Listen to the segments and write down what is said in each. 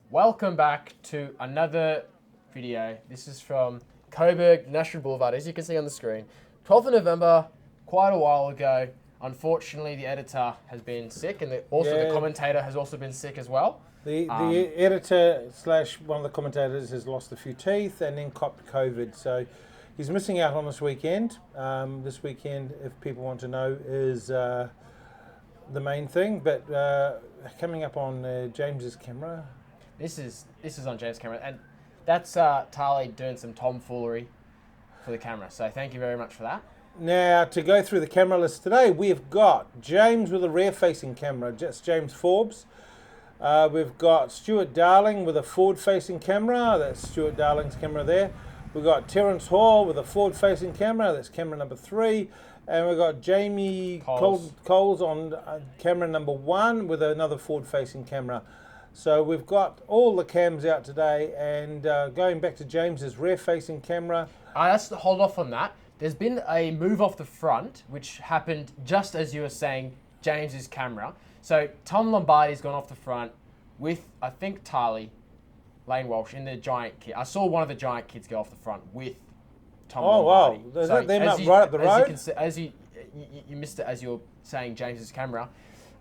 Welcome back to another video. This is from Coburg, National Boulevard, as you can see on the screen. 12th of November, quite a while ago. Unfortunately, the editor has been sick, and the commentator has also been sick as well. The editor / one of the commentators has lost a few teeth and then copped COVID, so he's missing out on this weekend. This weekend, if people want to know, is the main thing. But coming up on James's camera. This is on James' camera, and that's Tarly doing some tomfoolery for the camera. So thank you very much for that. Now, to go through the camera list today, we've got James with a rear-facing camera. That's James Forbes. We've got Stuart Darling with a forward-facing camera. That's Stuart Darling's camera there. We've got Terence Hall with a forward-facing camera. That's camera number 3. And we've got Jamie Coles on camera number 1 with another forward-facing camera. So we've got all the cams out today, and going back to James's rear-facing camera. Let's hold off on that. There's been a move off the front, which happened just as you were saying, James's camera. So Tom Lombardi's gone off the front with, I think, Tarly, Lane Walsh in the giant kit. I saw one of the giant kids go off the front with Tom Lombardi. Oh, wow. Is that them right up the road? You missed it as you were saying James's camera.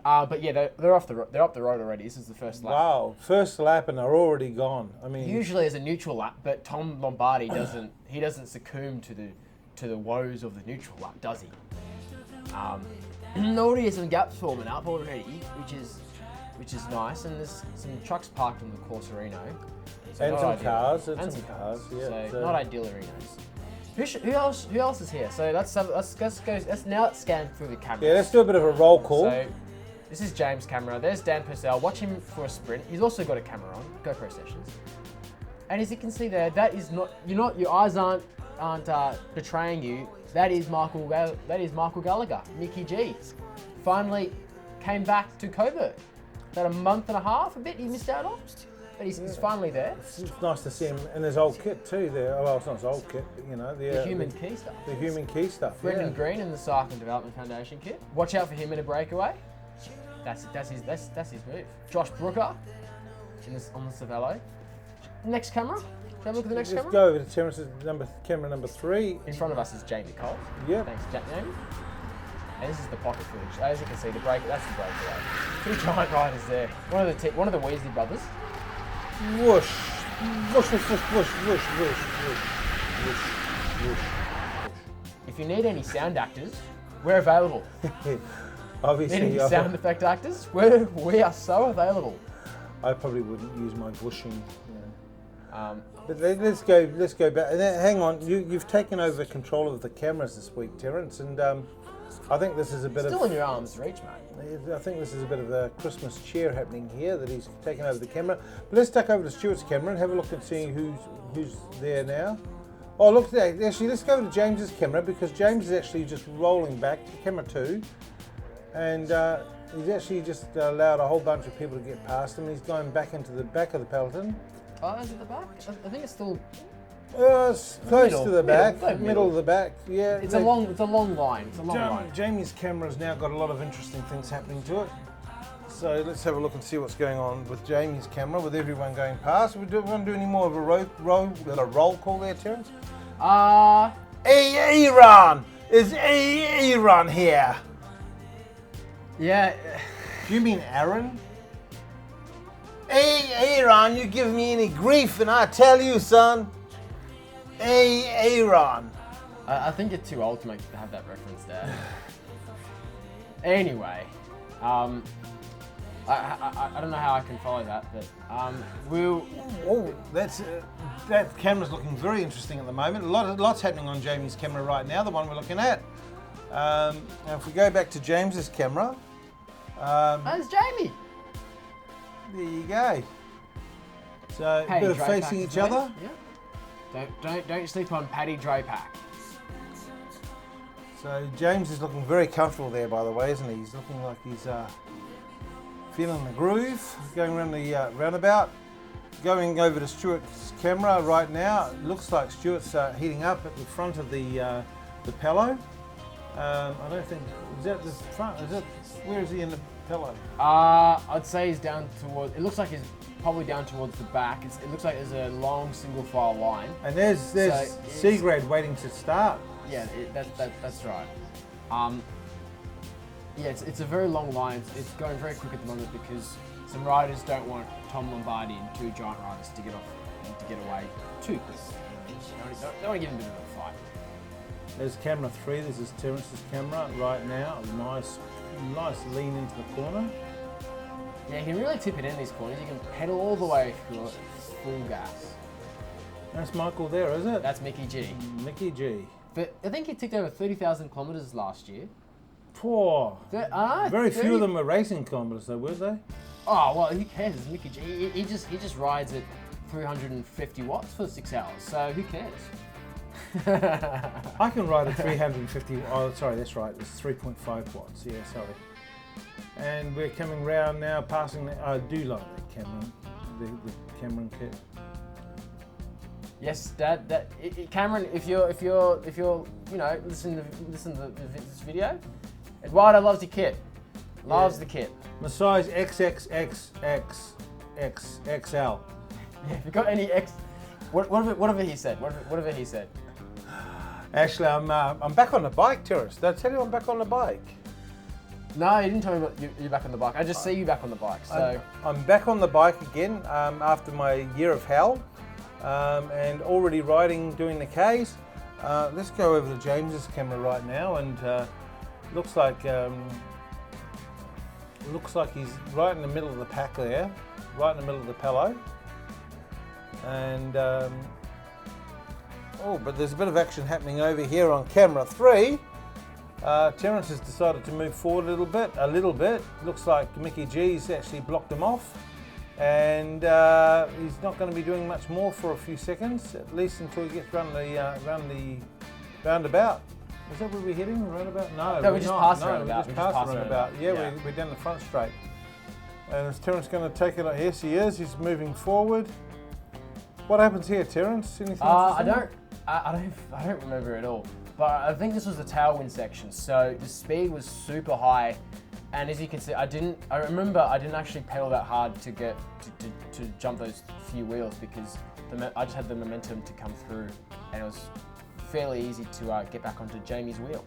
But yeah, they're up the road already. This is the first lap. Wow, first lap and they're already gone. I mean, usually as a neutral lap, but Tom Lombardi doesn't succumb to the woes of the neutral lap, does he? Already some gaps forming up already, which is nice, and there's some trucks parked on the Corsorino. So and some cars, yeah. So not ideal arenas. Who else is here? So let's now scan through the cameras. Yeah, let's do a bit of a roll call. So this is James' camera. There's Dan Purcell. Watch him for a sprint. He's also got a camera on, GoPro Sessions. And as you can see there, that is not your eyes aren't betraying you. That is Michael Gallagher, Mickey G. Finally came back to Coburg. About a month and a half, a bit he missed out on. But he's finally there. It's nice to see him in his old kit too there. Well, it's not his old kit, but you know. The human key stuff. The human key stuff, Brendan Green in the Cycling Development Foundation kit. Watch out for him in a breakaway. That's his move. Josh Brooker on the Cervelo. Next camera. Shall we look at the next camera? Let's go over to Terence's camera number 3. In front of us is Jamie Cole. Yeah. Thanks, Jamie. And this is the pocket footage. As you can see, that's the breakaway. 2 giant riders there. One of the Weasley brothers. Whoosh. Whoosh, whoosh, whoosh, whoosh, whoosh, whoosh, whoosh, whoosh. If you need any sound actors, we're available. Obviously, need any sound effect actors? We are so available. I probably wouldn't use my whooshing. But let's go back. And hang on, you've taken over control of the cameras this week, Terence, and I think this is a bit still in your arm's reach, mate. I think this is a bit of a Christmas cheer happening here, that he's taken over the camera. But let's duck over to Stuart's camera and have a look and see who's there now. Oh, look there. Actually, let's go to James's camera, because James is actually just rolling back to camera 2. And he's actually just allowed a whole bunch of people to get past him. He's going back into the back of the peloton. Oh, is it the back? I think it's still... it's close to the back, middle of the back. Yeah, it's a long line. Jamie's camera's now got a lot of interesting things happening to it. So let's have a look and see what's going on with Jamie's camera, with everyone going past. We want to do any more of a roll call there, Terence? Aaron! Is Aaron here? Yeah. Do you mean Aaron? Hey, Aaron, you give me any grief and I tell you, son. Hey, Aaron. I think you're too old to have that reference there. Anyway, I don't know how I can follow that, but that camera's looking very interesting at the moment. Lots happening on Jamie's camera right now, the one we're looking at. Now if we go back to James's camera. There's Jamie. There you go. So a bit of facing each other. Yeah. Don't sleep on Paddy Drapack. So James is looking very comfortable there, by the way, isn't he? He's looking like he's feeling the groove. Going around the roundabout. Going over to Stuart's camera right now. It looks like Stuart's heating up at the front of the Pello. I don't think, is that the front? Where is he in the Pello? I'd say he's down towards, it looks like he's probably down towards the back. It looks like there's a long single file line. And there's C grade waiting to start. Yeah, that's right. Yeah, it's a very long line. It's going very quick at the moment because some riders don't want Tom Lombardi and two giant riders to get off and to get away too quick. They want to give him a bit of a fight. There's camera 3. This is Terence's camera right now. Nice lean into the corner. Yeah, you can really tip it in these corners. You can pedal all the way through it, full gas. That's Michael there, is it? That's Mickey G. Mickey G. But I think he ticked over 30,000 kilometres last year. Poor. Very 30? few of them were racing kilometres though, were they? Oh, well, who cares? It's Mickey G. He just rides at 350 watts for 6 hours, so who cares? I can ride at 350. Oh, sorry, that's right. It's 3.5 watts. Yeah, sorry. And we're coming round now, passing the. I do like that Cameron, the Cameron kit. Yes, Dad. Cameron, if you're listen to this video, Eduardo loves the kit. Loves the kit. Massage XXXXXXL. Yeah, if you got any X, whatever he said. Whatever he said. Actually, I'm back on the bike, Terence. Did I tell you I'm back on the bike? No, you didn't tell me about you're back on the bike. I just see you back on the bike. So I'm back on the bike again after my year of hell, and already riding, doing the Ks. Let's go over to James's camera right now, and looks like he's right in the middle of the pack there, right in the middle of the Pello. And but there's a bit of action happening over here on camera 3. Terence has decided to move forward a little bit. Looks like Mickey G's actually blocked him off, and he's not going to be doing much more for a few seconds, at least until he gets round the roundabout. Is that where we're heading? Roundabout? No, we just passed roundabout. We just passed roundabout. Yeah, we're down the front straight. And is Terence going to take it? Yes, he is. He's moving forward. What happens here, Terence? Anything interesting? I don't remember at all. But I think this was the tailwind section, so the speed was super high, and as you can see, I didn't actually pedal that hard to get to jump those few wheels because I just had the momentum to come through, and it was fairly easy to get back onto James's wheel.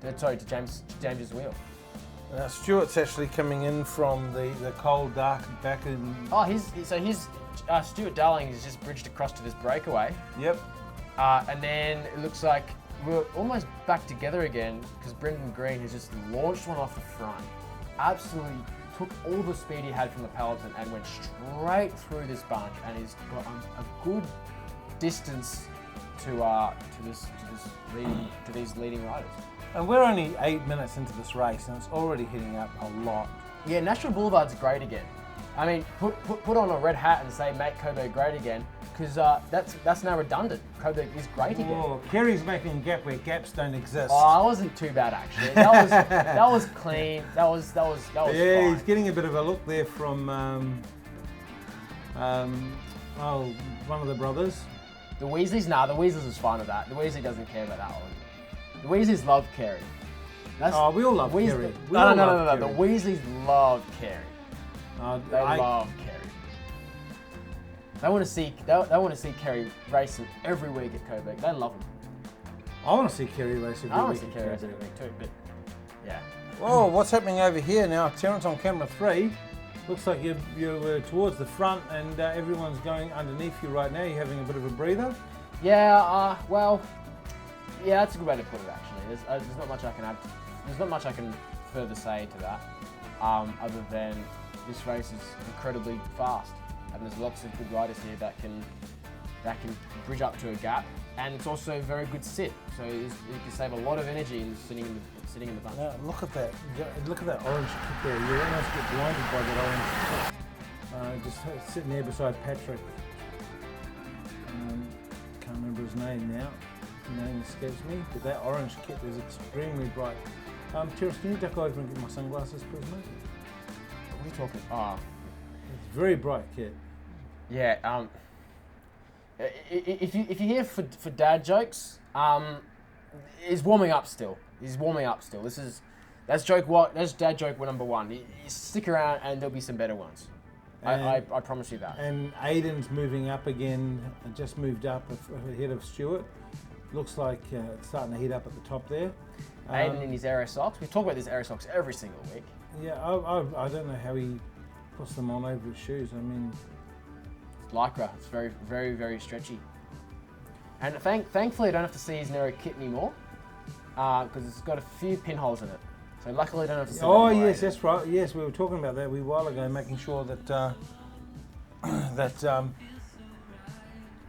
James's wheel. Stuart's actually coming in from the cold, dark back in. Oh, Stuart Darling has just bridged across to this breakaway. Yep. And then it looks like we're almost back together again because Brendan Green has just launched one off the front. Absolutely took all the speed he had from the peloton and went straight through this bunch, and he's got a good distance to these leading riders. And we're only 8 minutes into this race, and it's already hitting up a lot. Yeah, National Boulevard's great again. I mean, put on a red hat and say make Coburg great again, because that's now redundant. Coburg is great again. Oh, Kerry's making a gap where gaps don't exist. Oh, that wasn't too bad actually. That was clean. That was yeah, fine. He's getting a bit of a look there from one of the brothers. The Weasleys? Nah, the Weasleys is fine with that. The Weasley doesn't care about that one. The Weasleys love Kerry. We all love Kerry. No. The Weasleys love Kerry. They love Kerry. They want to see Kerry racing every week at Coburg. They love him. I want to see Kerry racing every week. I want to see Kerry racing every week too, but yeah. Whoa, what's happening over here now? Terence on camera 3. Looks like you're towards the front, and everyone's going underneath you right now. You're having a bit of a breather. Yeah. Yeah, that's a good way to put it. Actually, there's not much I can add. There's not much I can further say to that, other than this race is incredibly fast, and there's lots of good riders here that can bridge up to a gap, and it's also a very good sit. So you can save a lot of energy in sitting in the bunch. Now, look at that! Look at that orange kit there. You almost get blinded by that orange kit. Just sitting there beside Patrick. Can't remember his name now. His name escapes me. But that orange kit is extremely bright. Terence, can you duck over and get my sunglasses, please, mate? What are you talking? Oh, it's very bright kit. Yeah. If you're here for dad jokes, he's warming up still. That's dad joke number 1. You stick around and there'll be some better ones. I promise you that. And Aiden's moving up again, just moved up ahead of Stuart. Looks like it's starting to heat up at the top there. Aiden in his aero socks. We talk about these aero socks every single week. Yeah, I don't know how he puts them on over his shoes. I mean, Lycra. It's very, very, very stretchy. And thankfully, I don't have to see his Nero kit anymore because it's got a few pinholes in it. So luckily, I don't have to see. Oh yes, that's right. Yes, we were talking about that a wee while ago, making sure that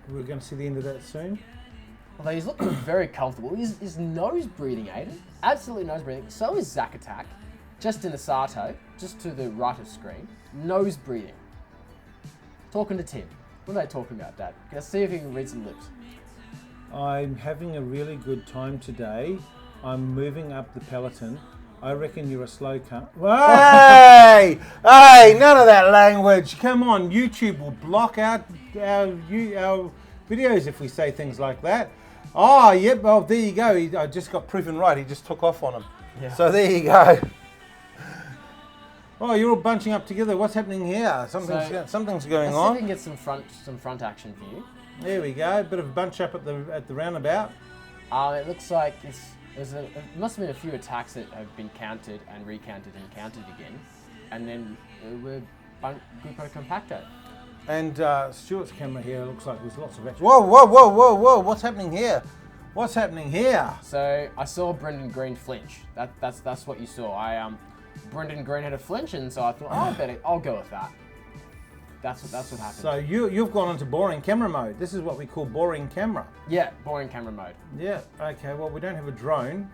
we're going to see the end of that soon. Although he's looking very comfortable. He's nose breathing, Aiden. Absolutely nose breathing. So is Zack Attack, just in the Sato, just to the right of screen. Nose breathing. Talking to Tim. What are they talking about, Dad? Let's see if you can read some lips. I'm having a really good time today. I'm moving up the peloton. I reckon you're a slow cunt. Hey! Hey! None of that language. Come on, YouTube will block out our videos if we say things like that. Oh, yep. Well, there you go. I just got proven right. He just took off on him. Yeah. So there you go. Oh, you're all bunching up together. What's happening here? Something's going on. Let's see if we can get some front action for you. There we go. A bit of a bunch up at the roundabout. It looks like it must have been a few attacks that have been counted and recounted and counted again, and then we're Grupo Compacto. And Stuart's camera here looks like there's lots of action. Whoa, whoa, whoa, whoa, whoa! What's happening here? What's happening here? So I saw Brendan Green flinch. That's what you saw. Brendan Green had a flinch, and so I thought, I'll go with that. That's what happened. So you've gone into boring camera mode. This is what we call boring camera. Yeah, boring camera mode. Yeah. Okay. Well, we don't have a drone.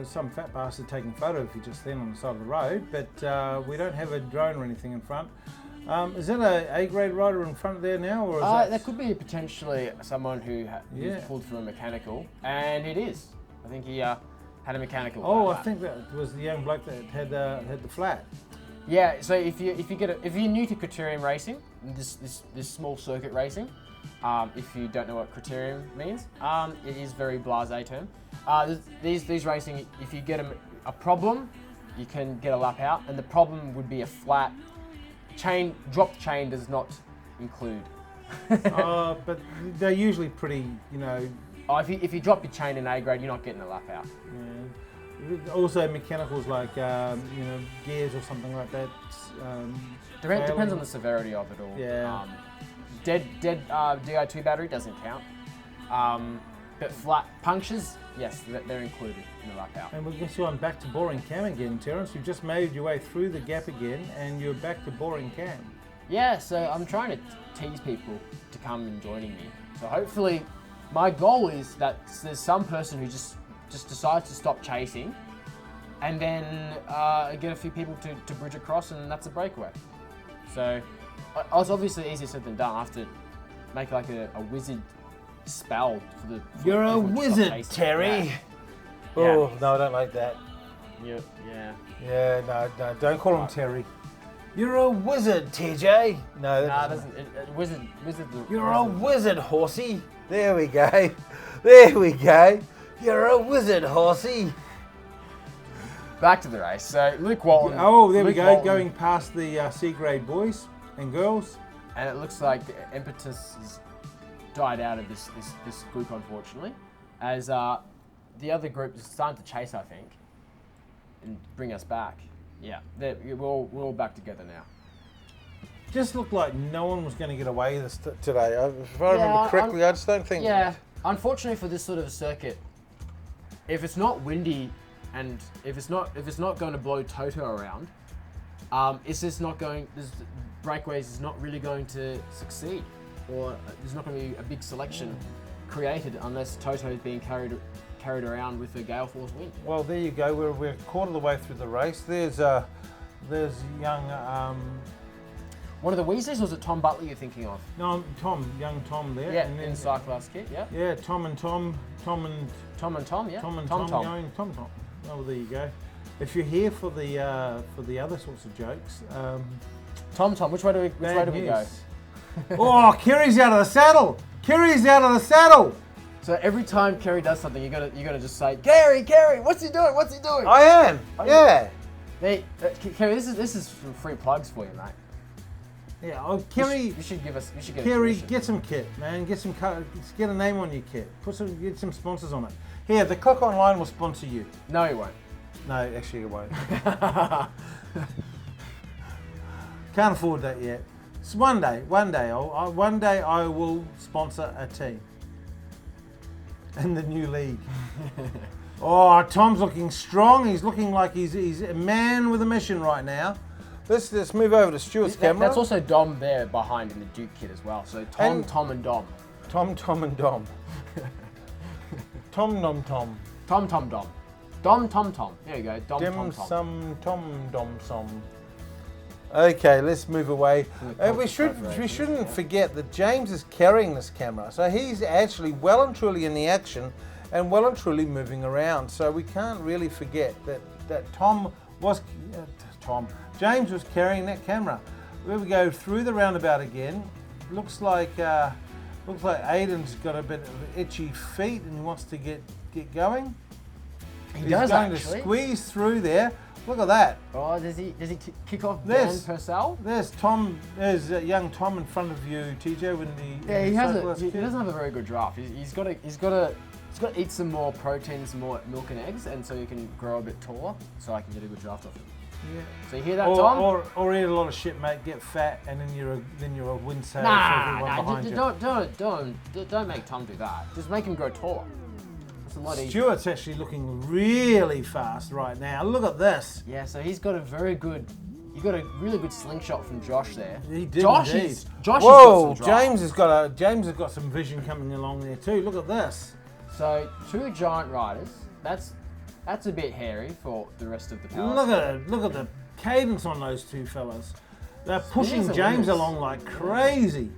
Some fat bastard taking photo of you just then on the side of the road, but we don't have a drone or anything in front. Is that a grade rider in front of there now, or is that could be potentially someone who's pulled through a mechanical, and it is. I think he had a mechanical. Oh, I think that was the young bloke that had the flat. Yeah, so if you're new to Criterium racing, this small circuit racing, if you don't know what Criterium means, it is very blasé term. These racing, if you get a problem, you can get a lap out, and the problem would be a flat chain. Dropped chain does not include. But they're usually pretty, if you drop your chain in A grade, you're not getting a lap out. Yeah. Also, mechanicals like gears or something like that. Depends on the severity of it all. Yeah. Dead Di2 battery doesn't count. But flat punctures, yes, they're included in the lap out. And we guess you're back to boring cam again, Terence. You've just made your way through the gap again, and you're back to boring cam. Yeah. So I'm trying to tease people to come and joining me. So hopefully, my goal is that there's some person who just decides to stop chasing, and then get a few people to bridge across, and that's a breakaway. So it's obviously easier said than done. I have to make like a wizard spell for You're a wizard, Terry. Yeah. Oh, no, I don't like that. Yeah. Yeah, no, don't call him Terry. You're a wizard, TJ. No, that doesn't. Wizard. You're a wizard, horsey. There we go. There we go. You're a wizard, horsey. Back to the race. So Luke Walton. Oh, there we go. Walton, going past the C-grade boys and girls. And it looks like the impetus has died out of this group, unfortunately, as the other group is starting to chase, I think, and bring us back. Yeah, we're all back together now. Just looked like no one was going to get away this today. If I remember correctly, I just don't think. Yeah, unfortunately for this sort of a circuit, if it's not windy and if it's not going to blow Toto around, it's just not going. Breakaways is not really going to succeed, or there's not going to be a big selection created unless Toto is being carried around with a gale force wind. Well, there you go. We're a quarter of the way through the race. There's young. One of the Weasleys, or was it Tom Butler you're thinking of? No, young Tom there. Yeah, in the Cyclast kit, yeah. Yeah, Tom, yeah. Tom. Oh, there you go. If you're here for the other sorts of jokes, Tom, which way do we go? Oh, Kerry's out of the saddle! Kerry's out of the saddle! So every time Kerry does something, you gotta just say, Kerry, what's he doing? What's he doing? I am. Yeah. Kerry, this is some free plugs for you, mate. Yeah, oh, Kerry, You should give us. You should get. Kerry, a get some kit, man. Get a name on your kit. Get some sponsors on it. Here, the Cook Online will sponsor you. No, he won't. No, actually, it won't. Can't afford that yet. So one day I will sponsor a team in the new league. Oh, Tom's looking strong. He's looking like he's a man with a mission right now. Let's move over to Stuart's camera. That's also Dom there behind in the Duke kit as well. So Tom and Dom. Tom and Dom. Tom. Dom. There you go. Tom. Dom Som. Okay, let's move away. We shouldn't forget that James is carrying this camera, so he's actually well and truly in the action and well and truly moving around. So we can't really forget that James was carrying that camera. Here we go through the roundabout again. Looks like Aiden's got a bit of itchy feet and he wants to get going. He's going actually. to squeeze through there. Look at that. Oh, does he kick off Dan Purcell? There's Tom. There's young Tom in front of you, TJ. He doesn't have a very good draft. He's got to eat some more protein, some more milk and eggs, and so he can grow a bit taller. So I can get a good draft off him. Yeah. So you hear that, Tom? Or eat a lot of shit, mate. Get fat, and then you're a win sail for everyone behind you. Don't make Tom do that. Just make him grow taller. It's a lot easier. Stuart's actually looking really fast right now. Look at this. Yeah, so he's got a really good slingshot from Josh there. He did Josh indeed. has got Whoa, some drive. James has got some vision coming along there too. Look at this. So 2 giant riders. That's a bit hairy for the rest of the palace. Look at the cadence on those two fellas. They're pushing James along like crazy.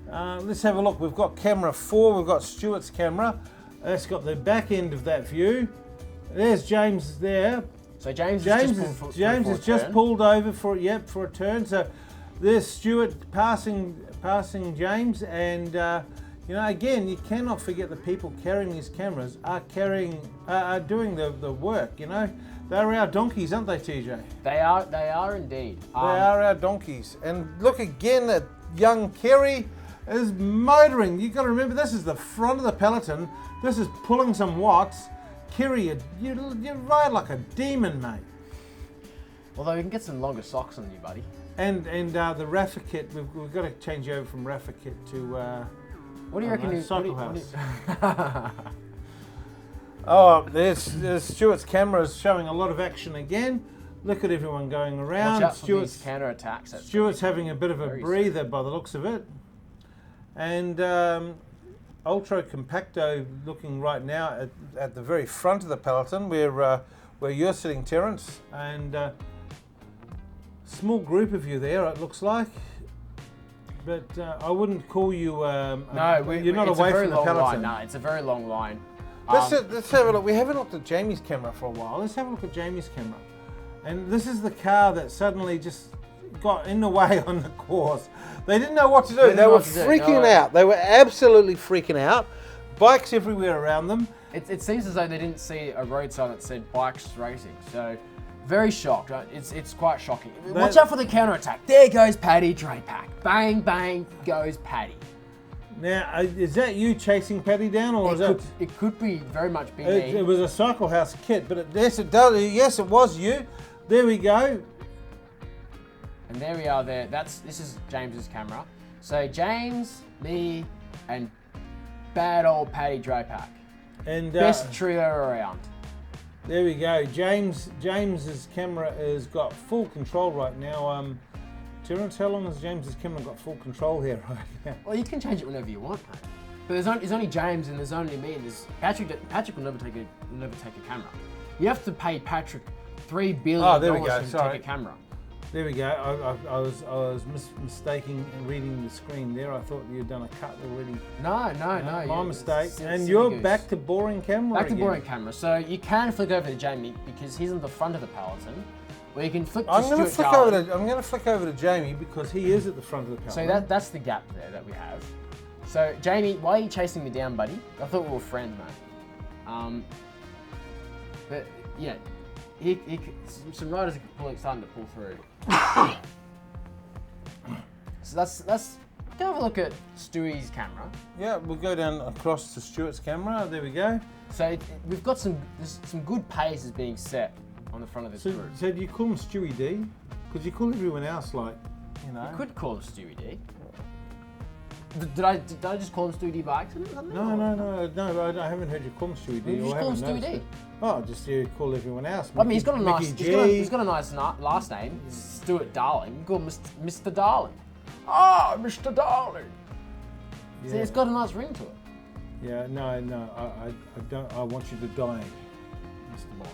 Let's have a look. We've got camera 4. We've got Stuart's camera. That's got the back end of that view. There's James there. So James has just pulled over for a turn. So there's Stuart passing James, and again, you cannot forget the people carrying these cameras are doing the work. They're our donkeys, aren't they, TJ? They are indeed. They are our donkeys. And look again at young Kerry is motoring. You've got to remember, this is the front of the peloton. This is pulling some watts. Kerry, you ride like a demon, mate. Although you can get some longer socks on you, buddy. And the Rafa kit, we've got to change over from Rafa kit to what do you reckon? Cycle House. Oh, there's Stuart's camera is showing a lot of action again. Look at everyone going around. Watch out for these counter attacks. Stuart's having a bit of a breather by the looks of it. And Ultra Compacto looking right now at the very front of the peloton where you're sitting, Terence, and small group of you there, it looks like. But I wouldn't call you. You're not away from the peloton. No, it's a very long line. Let's have a look. We haven't looked at Jamie's camera for a while. Let's have a look at Jamie's camera. And this is the car that suddenly just got in the way on the course. They didn't know what to do. They were freaking out. They were absolutely freaking out. Bikes everywhere around them. It seems as though they didn't see a road sign that said bikes racing. So very shocked. It's quite shocking. Watch out for the counter attack. There goes Paddy Drapack. Bang, bang goes Paddy. Now, is that you chasing Paddy down, or it could be very much be me. It was a Cycle House kit, but yes, it does. Yes, it was you. There we go. And there we are. This is James's camera. So James, me, and bad old Paddy Drapack. And best trio around. There we go. James's camera has got full control right now. Terence, how long has James's camera got full control here right now? Well, you can change it whenever you want, mate. But there's only James and there's only me and there's Patrick will never take a camera. You have to pay Patrick $3 billion to take a camera. There we go. I was mistaking and reading the screen there. I thought you'd done a cut already. No. My mistake. And you're back to boring camera. Back to boring camera. So you can flick over to Jamie because he's on the front of the peloton. Where you can flick to I'm going to flick over to Jamie because he is at the front of the peloton. So that's the gap there that we have. So Jamie, why are you chasing me down, buddy? I thought we were friends, mate. But yeah, some riders are starting to pull through. So let's go have a look at Stewie's camera. Yeah, we'll go down across to Stuart's camera. There we go. So we've got some good paces being set on the front of this group. So do you call him Stewie D? Because you call everyone else like, you know. You could call him Stewie D. Did I just call him Stewie D by accident? No, I haven't heard you call him Stewie D. You just call him Stewie D. Oh, just you call everyone else. I mean, he's got a nice, Mickey he's got a nice last name, Stuart Darling. You call him Mr. Darling. Ah, Mr. Darling. Yeah. See, it's got a nice ring to it. Yeah, no, I don't. I want you to die, Mr. Bond.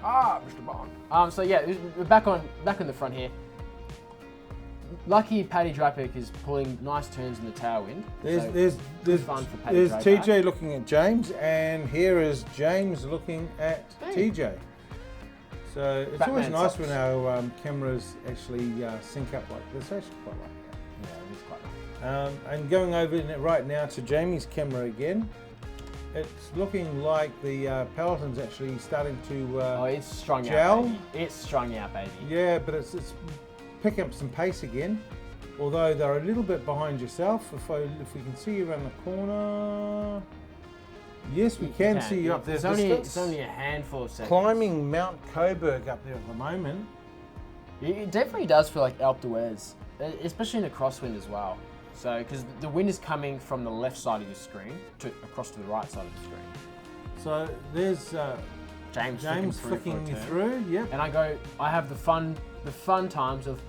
Ah, Mr. Bond. So yeah, we're back in the front here. Lucky Paddy Drapic is pulling nice turns in the tailwind. There's fun for Paddy Drapic. TJ looking at James, and here is James looking at TJ. So it's always nice when our cameras actually sync up like this. I actually quite like that. Yeah, it is quite nice. And going over right now to Jamie's camera again, it's looking like the Peloton's actually starting to it's strung gel. out, baby. It's strung out, baby. Yeah, but it's picking up some pace again. Although they're a little bit behind yourself. If we can see you around the corner. Yes, we can see you up there. It's only a handful of seconds. Climbing Mount Coburg up there at the moment. It definitely does feel like Alpe d'Huez, especially in a crosswind as well. So, because the wind is coming from the left side of your screen across to the right side of the screen. So there's James flicking you through. Yep. And I have the fun times of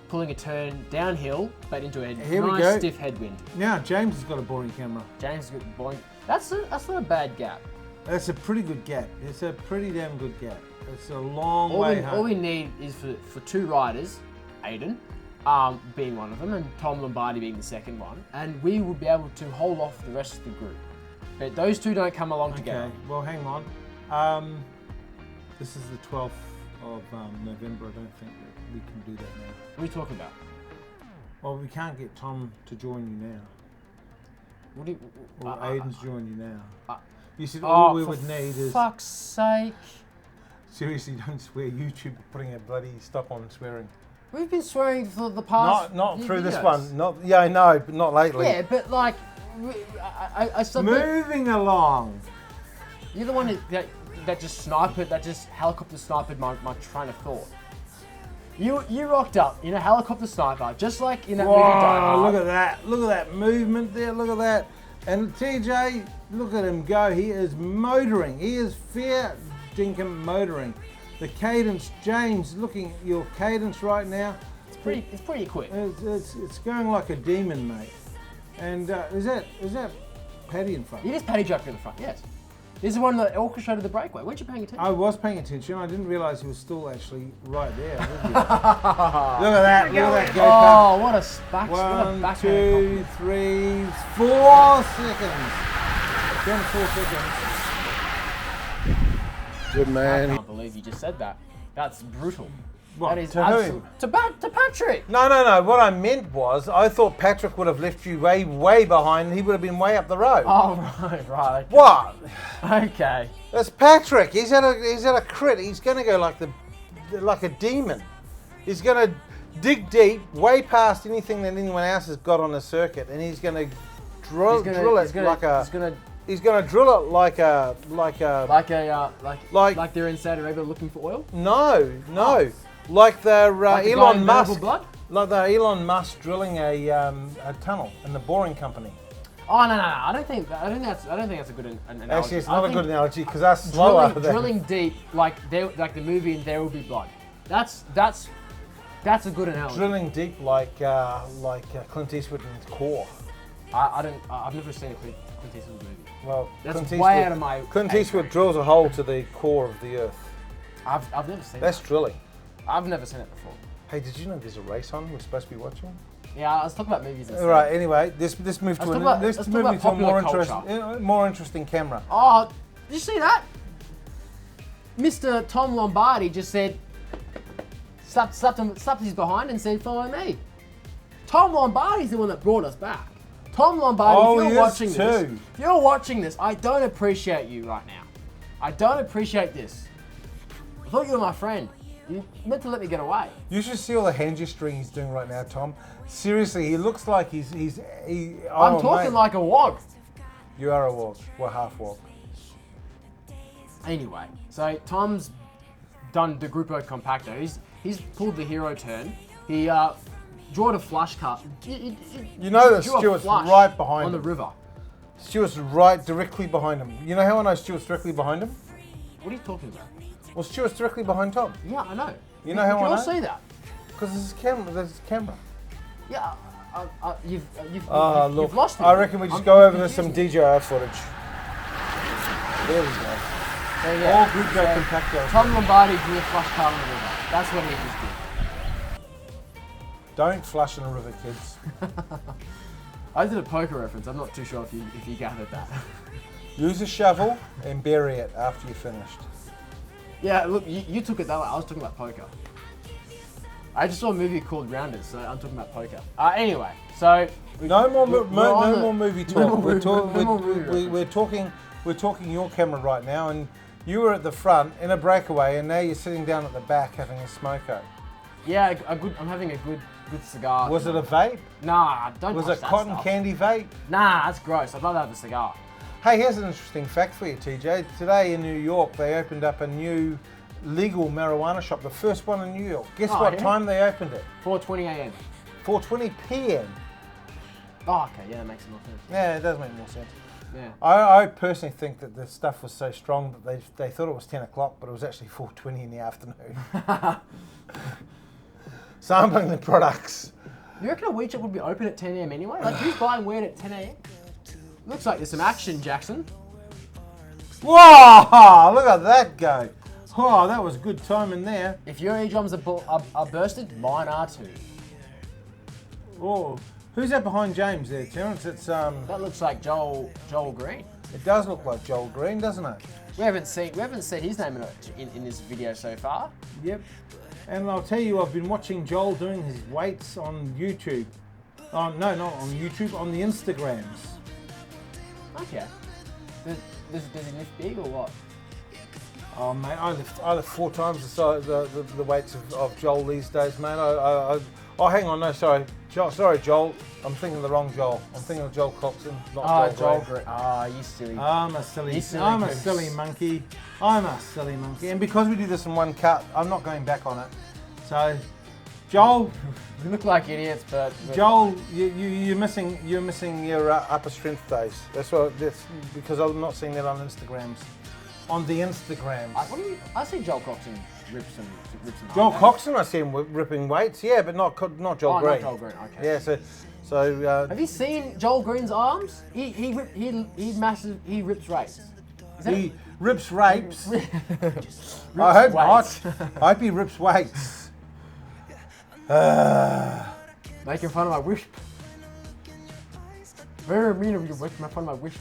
pulling a turn downhill, but into a nice stiff headwind. Now James has got a boring camera. James has got boring. That's not a bad gap. That's a pretty good gap. It's a pretty damn good gap. It's a long way home. All we need is for two riders, Aiden being one of them, and Tom Lombardi being the second one, and we would be able to hold off the rest of the group. But those two don't come along together. Okay, well hang on. This is the 12th of November. I don't think that we can do that now. What are you talking about? Well, we can't get Tom to join you now. What do you? Or Aiden's join you now. You said all we would need is... fuck's sake. Seriously, don't swear. YouTube putting a bloody stop on swearing. We've been swearing for the past. Not through this one. I know, but not lately. Yeah, but like, I moving along. You're the one that just helicopter sniped my train of thought. You rocked up in a helicopter sniper, just like in that movie Die Hard. Look at that! Look at that movement there! Look at that! And TJ, look at him go! He is motoring. He is fair dinkum motoring. The cadence, James, looking at your cadence right now. It's pretty quick. It's going like a demon, mate. And is that Paddy in front? It is Paddy Drapic in the front. Yes. This is the one that orchestrated the breakaway. Weren't you paying attention? I was paying attention. I didn't realise he was still actually right there. Look at that! Look at that go! Oh, what a back! 1, 2, 3, 4 seconds. 4 seconds. Good man. I can't believe you just said that. That's brutal. What, that is to whom? To Patrick. No. What I meant was, I thought Patrick would have left you way behind. He would have been way up the road. Oh right. Okay. What? Okay. That's Patrick. He's at a crit. He's going to go like a demon. He's going to dig deep, way past anything that anyone else has got on the circuit, and he's going to drill it like they're in Saudi Arabia looking for oil. No. Like the like Elon Musk. Blood? Like the Elon Musk drilling a tunnel in the Boring Company. Oh no! I don't think that's a good analogy. Actually, it's not a good analogy because that's slower. Drilling deep, like the movie in There Will Be Blood. That's a good analogy. Drilling deep, like Clint Eastwood in his core. I've never seen a Clint Eastwood movie. Well, that's way out of my. Clint Eastwood drills a hole to the core of the earth. I've never seen. That's drilling. I've never seen it before. Hey, did you know there's a race on we're supposed to be watching? Yeah, let's talk about movies instead. All right. Anyway, let's move to a more interesting camera. Oh, did you see that? Mr. Tom Lombardi just said, slapped his behind and said, "Follow me." Tom Lombardi's the one that brought us back. Tom Lombardi, if you're watching this, I don't appreciate you right now. I don't appreciate this. I thought you were my friend. You meant to let me get away. You should see all the hand gesturing he's doing right now, Tom. Seriously, he looks like he's I'm talking like a wog. You are a wog. We're half wog. Anyway, so Tom's done the Grupo Compacto. He's pulled the hero turn. He drawed a flush cut. You know that Stuart's right behind on him. the river. Stuart's right directly behind him. You know how I know Stuart's directly behind him? What are you talking about? Well, Stuart's directly behind Tom. Yeah, I know. You know how I know? You all see that? Because there's his camera. Yeah, you've Look, you've lost it. I reckon we just go over to some DJI footage. There we go. So, yeah. All Grupo Compacto. Tom Lombardi drew a flush card on the river. That's what he just did. Don't flush in a river, kids. I did a poker reference. I'm not too sure if you gathered that. Use a shovel and bury it after you're finished. Yeah, look, you took it that way. I was talking about poker. I just saw a movie called Rounders, so I'm talking about poker. Anyway, so No more movie talk. We're We're talking your camera right now, and you were at the front in a breakaway, and now you're sitting down at the back having a smoko. Yeah, I'm having a good cigar. Was it a vape? Nah, don't. Was touch it that cotton stuff. candy vape? Nah, that's gross. I'd rather have a cigar. Hey, here's an interesting fact for you, TJ. Today in New York, they opened up a new legal marijuana shop, the first one in New York. Guess what time they opened it? 4:20 a.m. 4:20 p.m. Oh, okay, yeah, that makes more sense. Yeah, it does make more sense. Yeah. I personally think that the stuff was so strong that they thought it was 10 o'clock, but it was actually 4:20 in the afternoon. Sampling the products. You reckon a weed shop would be open at 10 a.m. anyway? Like, who's buying weed at 10 a.m.? Looks like there's some action, Jackson. Whoa! Look at that go. Oh, that was good timing there. If your eardrums are bursted, mine are too. Oh, who's that behind James there, Terence? It's That looks like Joel Green. It does look like Joel Green, doesn't it? We haven't said his name in this video so far. Yep. And I'll tell you, I've been watching Joel doing his weights on YouTube. Oh, no, not on YouTube, on the Instagrams. Okay. Does he lift big or what? Oh, mate, I lift 4 times the size, the weights of Joel these days, mate. Oh, hang on, no, sorry. Joel. I'm thinking of the wrong Joel. I'm thinking of Joel Coxon, not Joel Green. You silly. I'm a silly monkey. I'm a silly monkey. And because we do this in one cut, I'm not going back on it. So, Joel, We look like idiots, but Joel, you're missing your upper strength days. That's because I'm not seeing that on Instagrams. On the Instagrams. I see Joel Coxon rip some. Joel Coxon, I see him ripping weights. Yeah, but not Joel Green. Not Joel Green. Okay. Yeah, so. Have you seen Joel Green's arms? He massive. He rips weights. He rips rapes. I hope not. I hope he rips weights. Making fun of my wisp. Very mean of you making fun of my wisp.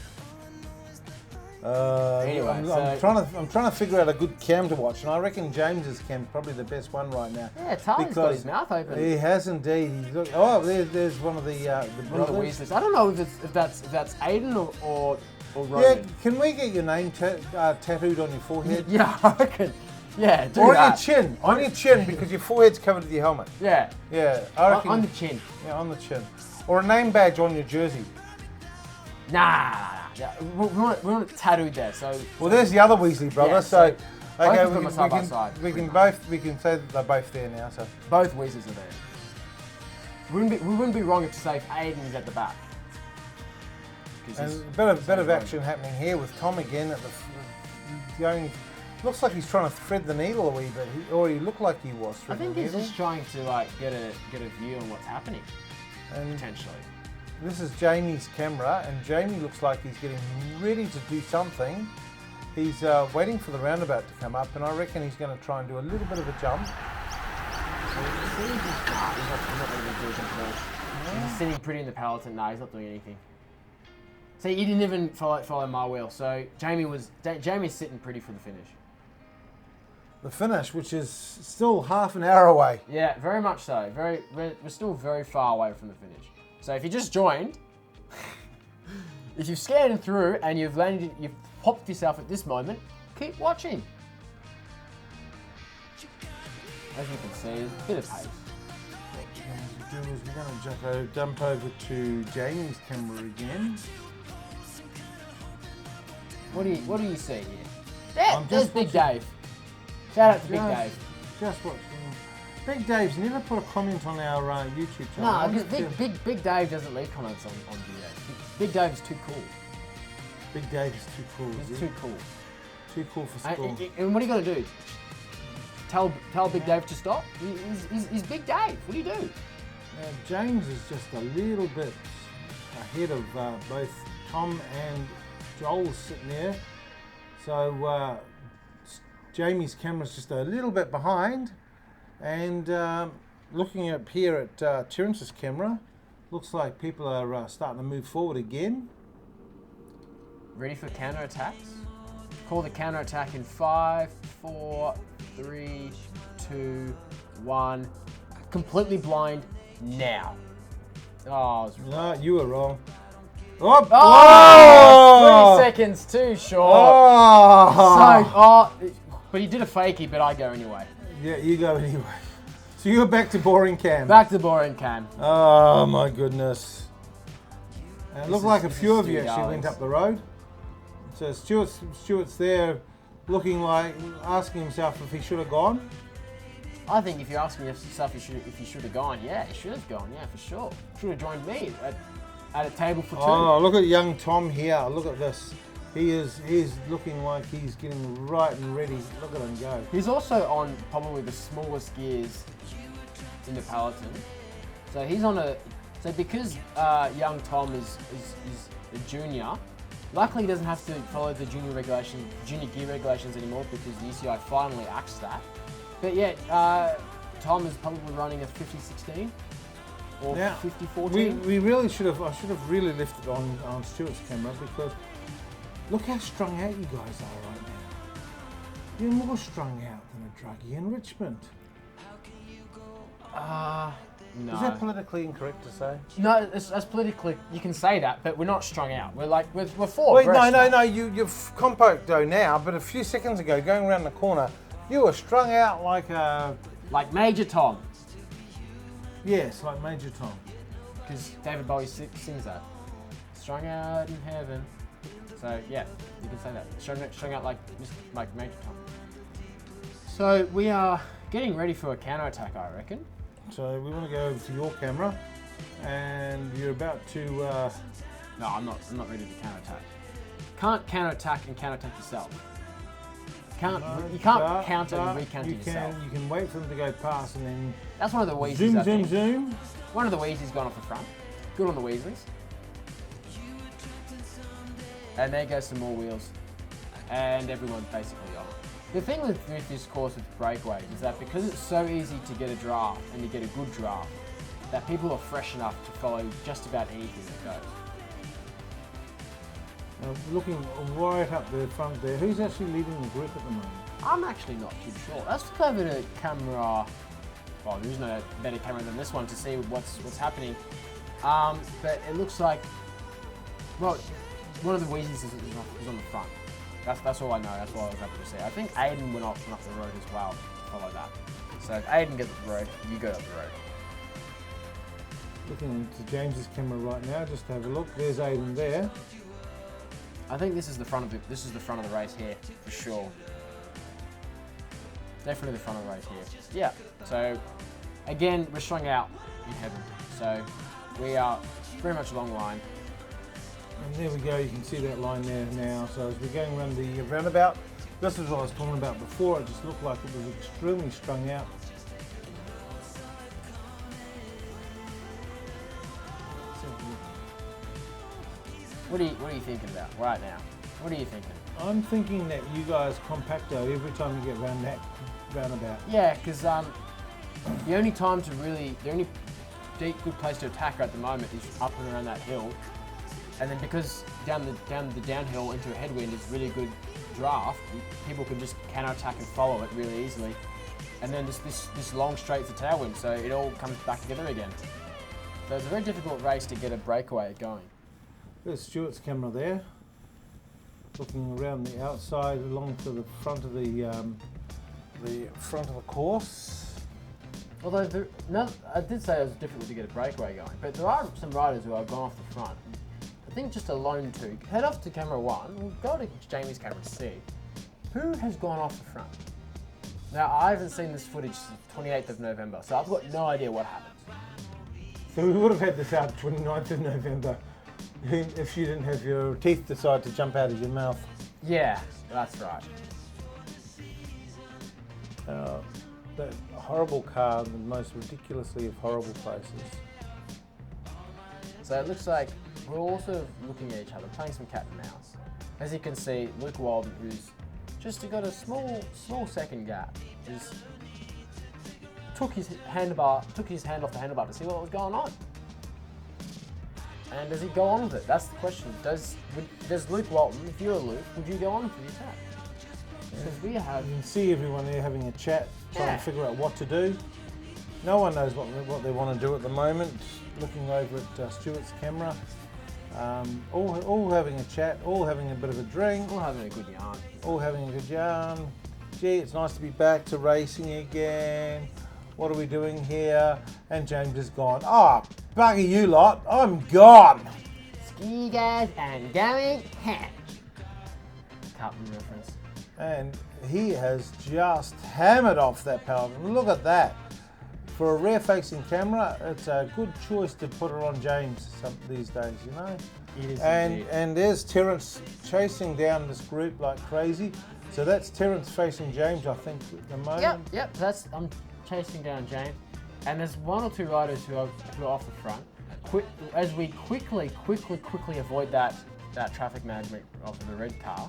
Anyway, I'm trying to figure out a good cam to watch, and I reckon James's cam's probably the best one right now. Yeah, Tyler's got his mouth open. He has indeed. There's one of the brothers. Weasleys. I don't know if that's Aiden or Roman. Yeah, can we get your name tattooed on your forehead? Yeah, I reckon. Yeah, do or that. on your chin, because your forehead's covered with your helmet. Yeah. Yeah, I reckon. On the chin. Yeah, on the chin. Or a name badge on your jersey. Nah. Yeah, we want it tattooed there. Well, there's the other Weasley brother. Yeah, so okay, both of them are side by side. We can say that they're both there now. So both Weasleys are there. We wouldn't be wrong if to say if Aiden is at the back. And a bit of action happening here with Tom again at going. Looks like he's trying to thread the needle a wee bit. He looked like he was. I think he's just trying to get a view on what's happening. And potentially. This is Jamie's camera, and Jamie looks like he's getting ready to do something. He's waiting for the roundabout to come up, and I reckon he's going to try and do a little bit of a jump. He's not really doing a jump at all. He's sitting pretty in the peloton. Nah, he's not doing anything. See, he didn't even follow my wheel, so Jamie's sitting pretty for the finish. The finish, which is still half an hour away. Yeah, very much so. We're still very far away from the finish. So if you just joined, if you've scanned through and you've popped yourself at this moment, keep watching. as you can see, there's a bit of pace. We're going to jump over to Jamie's camera again. What do you see here? There's Big Dave. Shout out to Big Dave. Just watching. Big Dave's never put a comment on our YouTube channel. No, because Big Dave doesn't leave comments on videos. Big Dave is too cool. Big Dave is too cool. He's too cool. Too cool for school. And what are you going to do? Tell Big Dave to stop? He's Big Dave. What do you do? James is just a little bit ahead of both Tom and Joel sitting there. So Jamie's camera's just a little bit behind. And looking up here at Terence's camera, looks like people are starting to move forward again. Ready for counter attacks? Call the counter attack in 5, 4, 3, 2, 1. Completely blind now. Oh, no, you were wrong. Oh! 3 seconds too short. Oh! But he did a fakie, but I go anyway. Yeah, you go anyway. So you're back to boring cam. Back to boring cam. Oh my goodness. And it looked like a few of you actually went up the road. So Stuart's there looking like, asking himself if he should have gone. I think if you ask me yourself if he should have gone, yeah, he should have gone, yeah, for sure. Should have joined me at a table for 2. Oh, look at young Tom here. Look at this. He's looking like he's getting right and ready. Look at him go. He's also on probably the smallest gears in the peloton. So he's on so because young Tom is a junior, luckily he doesn't have to follow the junior gear regulations anymore because the ECI finally axed that. But yeah, Tom is probably running a 50-16 or 50-14. We really should have. I should have really left it on Stuart's camera because look how strung out you guys are right now. You're more strung out than a druggie enrichment. No. Is that politically incorrect to say? No, that's politically, you can say that, but we're not strung out. We're 4 Wait, abreast. no, you've compo though now, but a few seconds ago, going around the corner, you were strung out like a... Like Major Tom. Yes, like Major Tom. Because David Bowie sings that. Strung out in heaven. So yeah, you can say that. Strung out like Major Tom. So we are getting ready for a counter-attack, I reckon. So we want to go over to your camera, and you're about to... No, I'm not ready to counter-attack. Can't counter-attack and counter-attack yourself. You can't counter and recounter yourself. You can wait for them to go past and then... That's one of the Weasleys, Zoom. One of the Weasleys gone off the front. Good on the Weasleys. And there goes some more wheels. And everyone's basically on. The thing with this course with breakaways is that because it's so easy to get a draft and to get a good draft, that people are fresh enough to follow just about anything that goes. Looking right up the front there, who's actually leading the group at the moment? I'm actually not too sure. Let's look over the camera. Well, there's no better camera than this one to see what's happening. But it looks like, well, one of the Weasleys is on the front. That's all I know. That's all I was able to see. I think Aiden went off the road as well to follow that. So if Aiden gets up the road, you go up the road. Looking into James's camera right now, just to have a look. There's Aiden there. I think this is the front of the race here for sure. Definitely the front of the race here. Yeah. So again, we're strung out in heaven. So we are very much a long line. And there we go, you can see that line there now. So as we're going around the roundabout, this is what I was talking about before. It just looked like it was extremely strung out. What are you thinking about right now? What are you thinking? I'm thinking that you guys compacto every time you get around that roundabout. Yeah, because the only good place to attack at the moment is up and around that hill. And then because down the downhill into a headwind is really good draft, people can just counter-attack and follow it really easily. And then this long straight's a tailwind, so it all comes back together again. So it's a very difficult race to get a breakaway going. There's Stuart's camera there, looking around the outside along to the front of the course. Although, I did say it was difficult to get a breakaway going, but there are some riders who have gone off the front. I think just a lone two. Head off to camera 1, we'll go to Jamie's camera to see who has gone off the front. Now, I haven't seen this footage since 28th of November, so I've got no idea what happened. So we would have had this out 29th of November if you didn't have your teeth decide to jump out of your mouth. Yeah, that's right. That horrible car in the most ridiculously of horrible places. So it looks like we're also looking at each other, playing some cat and mouse. As you can see, Luke Walden, who's just got a small second gap, just took his hand off the handlebar to see what was going on. And does he go on with it? That's the question. Does Luke Walton, if you're Luke, would you go on for the attack? Because we have... You can see everyone there having a chat, trying to figure out what to do. No one knows what they want to do at the moment. Looking over at Stuart's camera. All having a chat, all having a bit of a drink. All having a good yarn. All having a good yarn. Gee, it's nice to be back to racing again. What are we doing here? And James is gone. Oh, bugger you lot, I'm gone. Ski guys and going ham. Carlton reference. And he has just hammered off that peloton. Look at that. For a rear-facing camera, it's a good choice to put it on James these days, you know. It is and there's Terence chasing down this group like crazy. So that's Terence facing James, I think, at the moment. Yep. I'm chasing down James, and there's one or two riders who are off the front. As we quickly avoid that traffic management of the red car.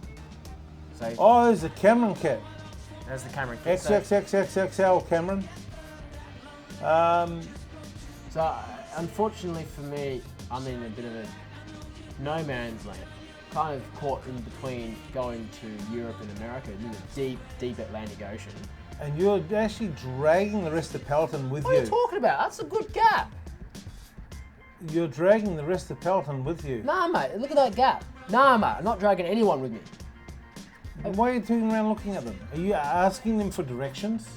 So there's the Cameron kit. There's the Cameron kit. XXXXXL Cameron. So unfortunately for me, I'm in a bit of a no man's land. Kind of caught in between going to Europe and America in the deep Atlantic Ocean. And you're actually dragging the rest of the peloton with What you. are you talking about? That's a good gap. You're dragging the rest of the peloton with you. Nah, mate, look at that gap. Nah, mate, I'm not dragging anyone with me. And why are you turning around looking at them? Are you asking them for directions?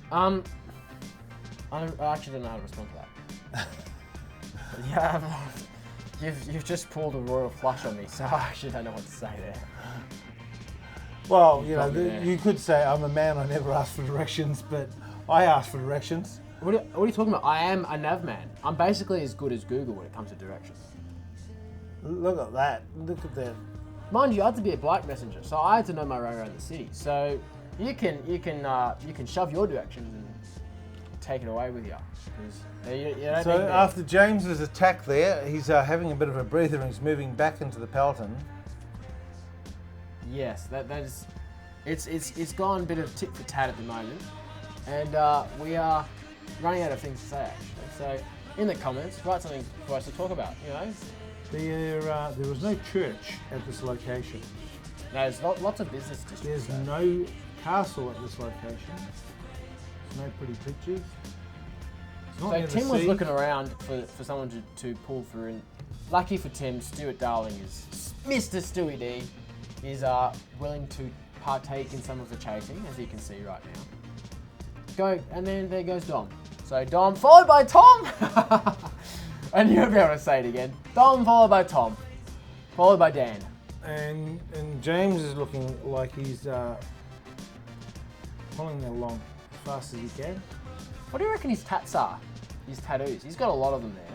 I actually don't know how to respond to that. Yeah, you've just pulled a royal flush on me, so I actually don't know what to say there. Well, you could say I'm a man, I never ask for directions, but I ask for directions. What are you talking about? I am a nav man. I'm basically as good as Google when it comes to directions. Look at that. Look at that. Mind you, I had to be a bike messenger, so I had to know my way around the city. So you can shove your directions and take it away with you. So after James's attack there, he's having a bit of a breather and he's moving back into the peloton. Yes, that is. It's gone a bit of tit for tat at the moment, and we are running out of things to say actually. So in the comments, write something for us to talk about. There was no church at this location. There's lots of business districts. There's no castle at this location. There's no pretty pictures. So Tim was looking around for someone to pull through, and lucky for Tim, Stuart Darling is Mr. Stewie D. Is willing to partake in some of the chasing, as you can see right now. And then there goes Dom. So Dom followed by Tom, and you'll be able to say it again. Dom followed by Tom, followed by Dan. And James is looking like he's pulling along as fast as he can. What do you reckon his tats are? His tattoos. He's got a lot of them there.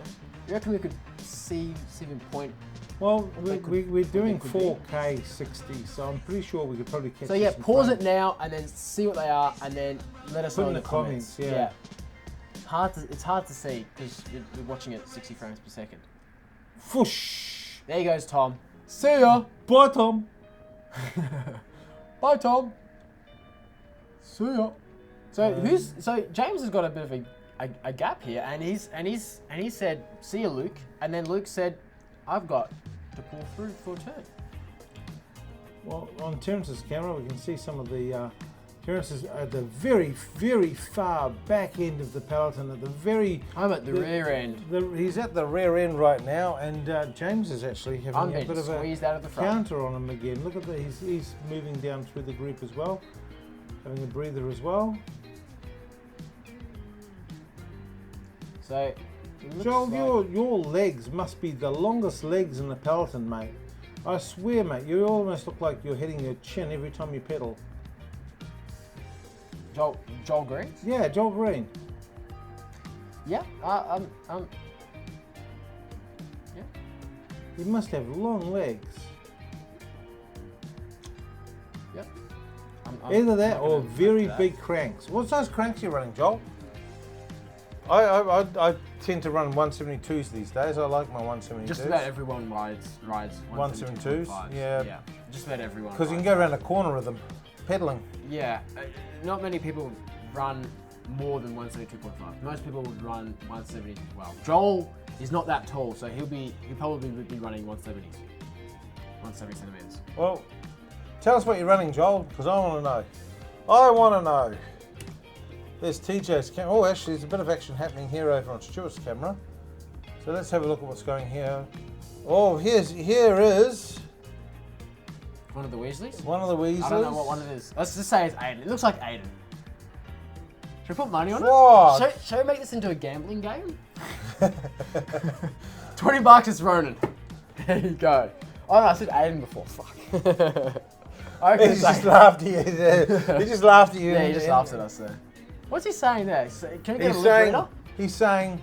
You reckon we could see him point? Well, we're doing 4K 60, so I'm pretty sure we could probably catch. So yeah, pause it now and then see what they are, and then let us know in the comments. Yeah. It's hard to see because we're watching it at 60 frames per second. Whoosh! There goes Tom. See ya. Bye, Tom. Bye, Tom. See ya. So James has got a bit of a gap here, and he said, "See ya, Luke," and then Luke said, "I've got to pull through for a turn." Well, on Terence's camera, we can see some of the Terence is at the very, very far back end of the peloton. I'm at the rear end. He's at the rear end right now, and James is actually having a bit of squeezed out of the front. counter on him again. Look at that, he's moving down through the group as well. having a breather as well. So, it looks Joel, like... your legs must be the longest legs in the peloton, mate. I swear, mate, you almost look like you're hitting your chin every time you pedal. Joel Green? Yeah, Joel Green. Yeah. Yeah. You must have long legs. Yep. Either that or very big cranks. What size cranks are you running, Joel? I tend to run 172s these days. I like my 172s. Just about everyone rides 172s. Yeah. Yeah. Just about everyone. Because you can go around a corner with them, pedaling. Yeah. Not many people run more than 172.5. Most people would run 170 as well. Joel is not that tall, so he'll probably be running 170 centimeters. Well, tell us what you're running, Joel, because I want to know. I want to know. There's TJ's camera. Oh, actually, there's a bit of action happening here over on Stuart's camera. So let's have a look at what's going here. Oh, here is one of the Weasleys. One of the Weasleys. I don't know what one it is. Let's just say it's Aiden. It looks like Aiden. Should we put money on what? it? Shall we make this into a gambling game? $20 is Ronan. There you go. Oh no, I said Aiden before. Fuck. He just laughed at you. He just laughed at you. Yeah, he just laughs at us there. What's he saying there? Can we get a lip reader? He's saying,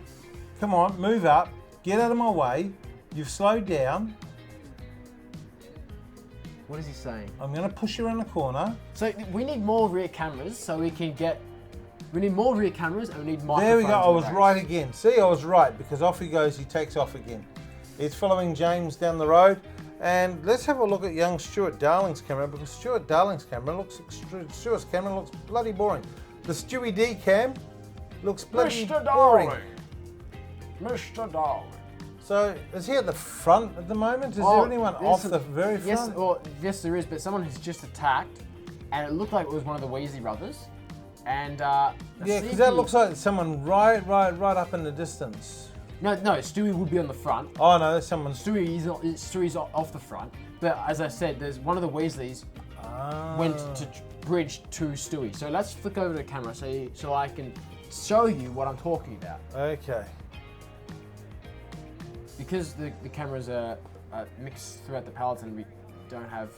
come on, move up, get out of my way. You've slowed down. What is he saying? I'm going to push you around the corner. So we need more rear cameras so we can get... We need more rear cameras and we need microphones. There we go, I was right again. See, I was right because off he goes, he takes off again. He's following James down the road. And let's have a look at young Stuart Darling's camera because Stuart's camera looks bloody boring. The Stewie D cam looks bloody boring. Mr. Darling. So, is he at the front at the moment? Is there anyone off the very front? Yes, there is, but someone has just attacked, and it looked like it was one of the Weasley brothers. And yeah, because that looks like someone right up in the distance. No, Stewie would be on the front. Oh no, there's someone. Stewie's off the front. But as I said, there's one of the Weasleys went to bridge to Stewie. So let's flick over the camera so I can show you what I'm talking about. Okay. Because the cameras are mixed throughout the peloton, we don't have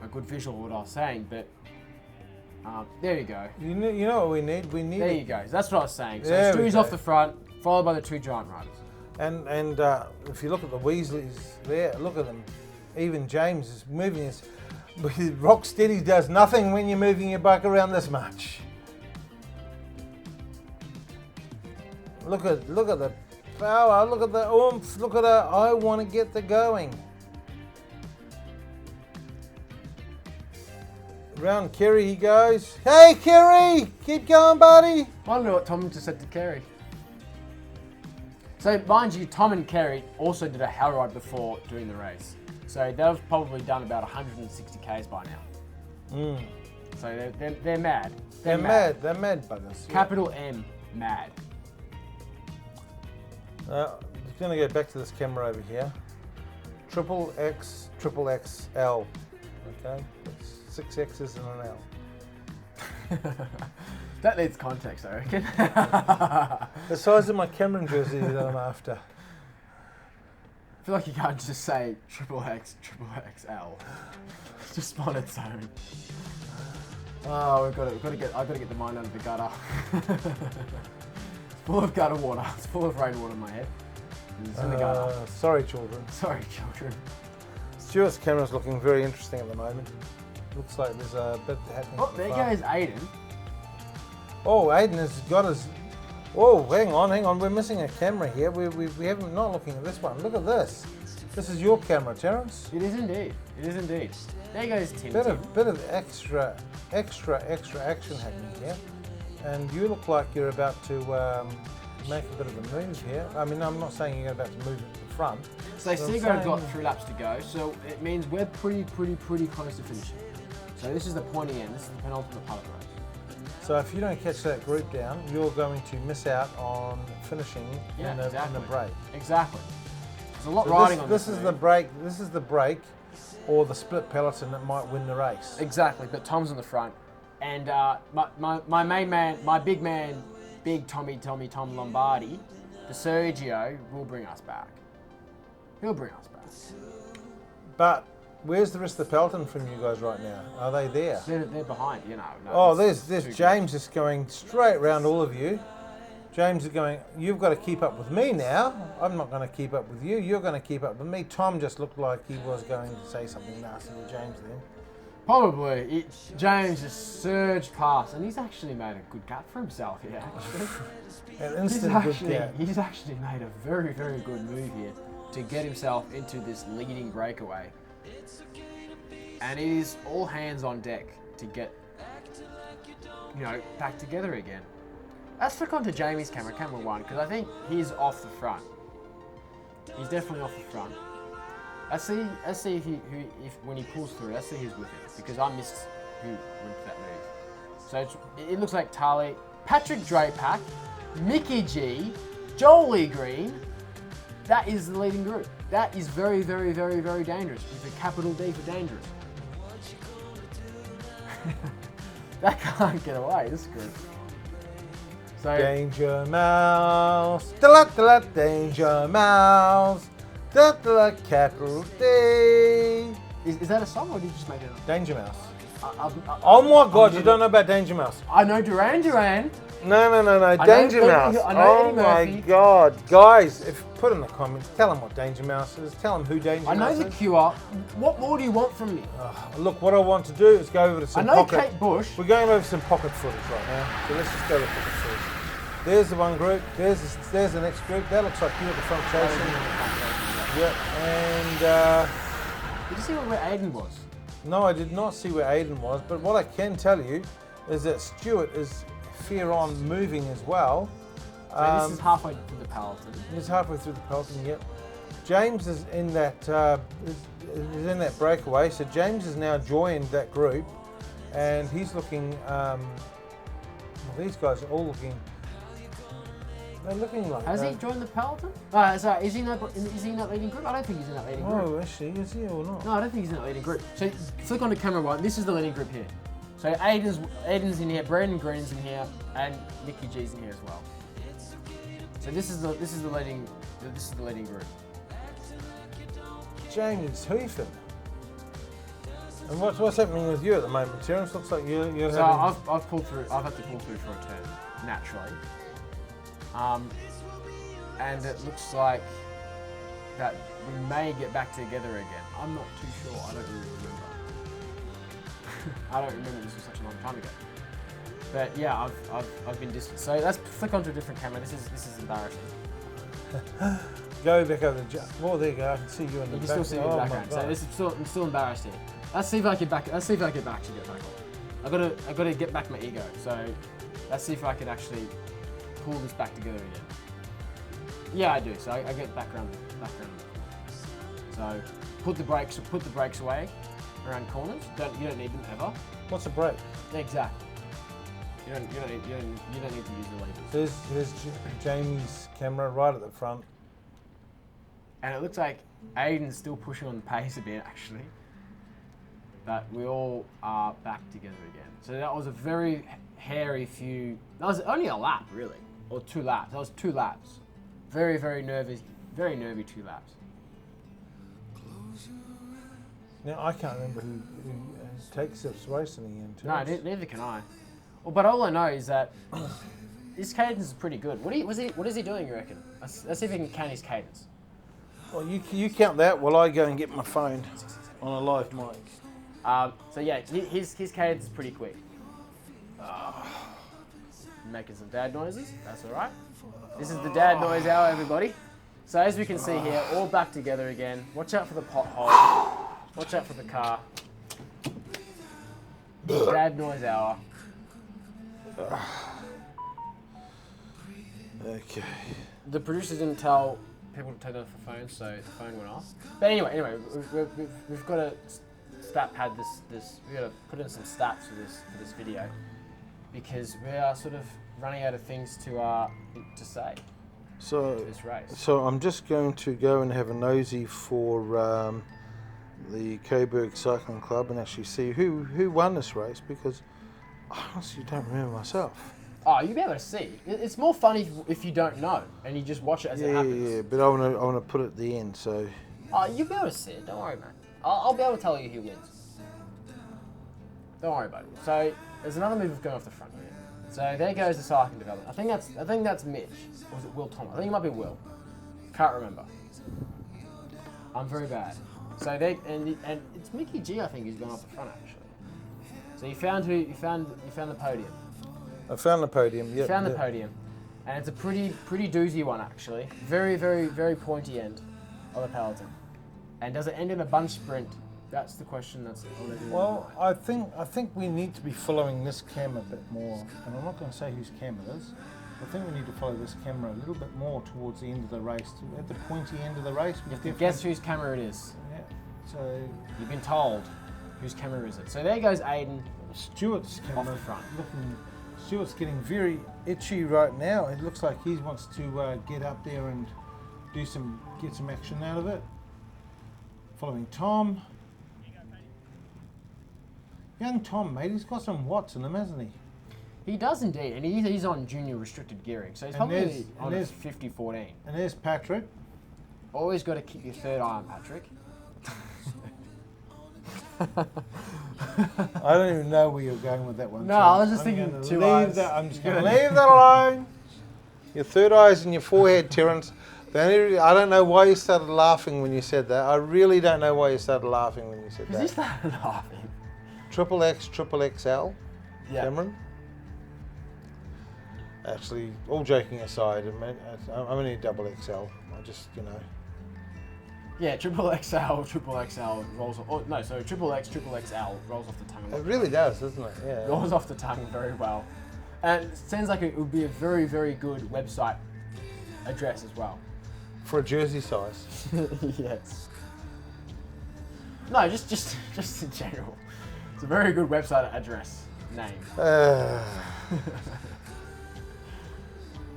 a good visual of what I was saying, but there you go. You know what we need? There you go. That's what I was saying. So there Stewie's off the front, followed by the two giant riders. And if you look at the Weasleys there, look at them. Even James is moving his rock steady does nothing when you're moving your bike around this much. Look at the power, look at the oomph, look at her. I want to get the going. Round Kerry he goes. Hey Kerry, keep going, buddy. I wonder what Tom just said to Kerry. So mind you, Tom and Kerry also did a hell ride before doing the race. So they've probably done about 160 Ks by now. So they're mad. They're mad buggers. Capital M, mad. I'm going to go back to this camera over here. Triple XXL. Okay, that's 6 X's and an L. That needs context, I reckon. The size of my Cameron jersey that I'm after. I feel like you can't just say XXL. It's just on its own. Oh, I've got to get the mind out of the gutter. It's full of gutter water. It's full of rainwater in my head. It's in the gutter. Sorry, children. Sorry, children. Stuart's camera's looking very interesting at the moment. Looks like there's a bit happening. Oh, there goes Aiden. Oh, Aiden has got his... Oh, hang on. We're missing a camera here. We haven't not looking at this one. Look at this. This is your camera, Terence. It is indeed. There goes Tim. Bit of extra action happening here. And you look like you're about to make a bit of a move here. I mean, I'm not saying you're about to move it to the front. So Seagull got 3 laps to go, so it means we're pretty close to finishing. So this is the pointy end. This is the penultimate part of the race. So if you don't catch that group down, you're going to miss out on finishing in the break. Exactly. There's a lot riding on this. This is the break or the split peloton that might win the race. Exactly, but Tom's in the front. And my main man, my big man, big Tom Lombardi, the Sergio, will bring us back. He'll bring us back. But where's the rest of the peloton from you guys right now? Are they there? They're behind, you know. No, Oh, there's James just going straight around all of you. James is going, you've got to keep up with me now. I'm not going to keep up with you. You're going to keep up with me. Tom just looked like he was going to say something nasty to James then. Probably. James has surged past, and he's actually made a good cut for himself here, actually. He's actually made a very, very good move here to get himself into this leading breakaway. And it is all hands on deck to get, back together again. Let's flick onto Jamie's camera 1, because I think he's off the front. He's definitely off the front. Let's see if when he pulls through, let's see who's with him, because I missed who went for that move. So it looks like Tali, Patrick Drapack, Mickey G, Jolie Green. That is the leading group. That is very, very, very, very dangerous, with a capital D for dangerous. That can't get away, this group. So, Danger Mouse, Danger Mouse, capital D. Is that a song, or did you just make it up? Danger Mouse. Oh my God, you don't know about Danger Mouse? I know Duran Duran. No, Danger Mouse. Oh my God. Guys, put in the comments, tell them what Danger Mouse is, tell them who Danger Mouse is. I know the QR. What more do you want from me? Look, what I want to do is go over to some pocket. Kate Bush. We're going over some pocket footage right now, so let's just go to pocket footage. There's the one group, there's the next group. That looks like you at the front chasing. Yep, and... Did you see where Aiden was? No, I did not see where Aiden was, but what I can tell you is that Stuart is fear on moving as well. So this is halfway through the peloton. He's halfway through the peloton, yep. James is in that breakaway, so James has now joined that group, and he's looking. These guys are all looking. They're looking like. Has he joined the peloton? Sorry, is he in that leading group? I don't think he's in that leading group. Oh, actually, is he or not? No, I don't think he's in that leading group. So flick onto camera 1. This is the leading group here. So Aiden's in here, Brandon Green's in here, and Nicky G's in here as well. So this is the leading group. James Hoofen. And what's happening with you at the moment, Terence? Looks like you're so having... I've pulled through. I've had to pull through for a turn naturally. And it looks like that we may get back together again. I'm not too sure. I don't really remember. I don't remember. This was such a long time ago. But yeah, I've been distant. So let's flick onto a different camera. This is embarrassing. Go back over the. Well, there you go. I can see you in the back. You can still see me in the background. So this is I'm still embarrassed here. Let's see if I can actually get back on. I gotta get back my ego. So let's see if I can actually pull this back together again. Yeah, I do. So I get back around. So put the brakes away around corners. You don't need them ever. What's a brake? Exactly. You don't need to use the levers. There's Jamie's camera right at the front. And it looks like Aiden's still pushing on the pace a bit, actually. But we all are back together again. So that was a very hairy few. That was only a lap, really, or 2 laps. That was 2 laps. Very, very nervy 2 laps. Now I can't remember who takes this race in the end. No, neither can I. Well, but all I know is that his cadence is pretty good. What is he doing, you reckon? Let's see if he can count his cadence. Well, you count that while I go and get my phone on a live mic. So yeah, his cadence is pretty quick. Making some dad noises. That's all right. This is the dad noise hour, everybody. So as we can see here, all back together again. Watch out for the pothole. Watch out for the car. Dad noise hour. Okay. The producers didn't tell people to turn off the phone, so the phone went off. But anyway, we've got to stat pad this. We've got to put in some stats for this video because we are sort of running out of things to say. So to this race. So I'm just going to go and have a nosy for the Coburg Cycling Club and actually see who won this race because I honestly don't remember myself. Oh, you'll be able to see. It's more funny if you don't know and you just watch it as it happens. Yeah, but I want to put it at the end, so. Oh, you'll be able to see it. Don't worry, mate. I'll be able to tell you who wins. Don't worry about it. So there's another move going off the front here. So there goes the cycling development. I think that's Mitch. Or was it Will Thomas? I think it might be Will. Can't remember. I'm very bad. So and it's Mickey G, I think, who's gone off the front actually. So you found the podium. I found the podium. Yeah. Found the podium, and it's a pretty doozy one actually. Very very pointy end of the peloton. And does it end in a bunch sprint? That's the question. Well, I think we need to be following this camera a bit more, and I'm not going to say whose camera it is. I think we need to follow this camera a little bit more towards the end of the race, at the pointy end of the race. You have to guess whose camera it is. Yeah. So you've been told whose camera is it. So there goes Aiden. Stuart's camera off the front. Stuart's getting very itchy right now. It looks like he wants to get up there and get some action out of it. Following Tom. Young Tom, mate, he's got some watts in him, hasn't he? He does indeed, and he's on junior restricted gearing, so he's probably on 50-14. And there's Patrick. Always got to keep your third eye on Patrick. I don't even know where you're going with that one. No, I was just thinking two eyes. I'm just going to leave that alone. Your third eye's in your forehead, Terence. I don't know why you started laughing when you said that. I really don't know why you started laughing when you said that. Because you started laughing. XXX, XXL, yeah. Cameron. Actually, all joking aside, I'm only double XL. I just, Yeah, XXL rolls off. Oh, no, so XXL rolls off the tongue. It really does, doesn't it? Yeah. Rolls off the tongue very well. And it sounds like it would be a very, very good website address as well. For a jersey size. Yes. No, just in general. It's a very good website address name.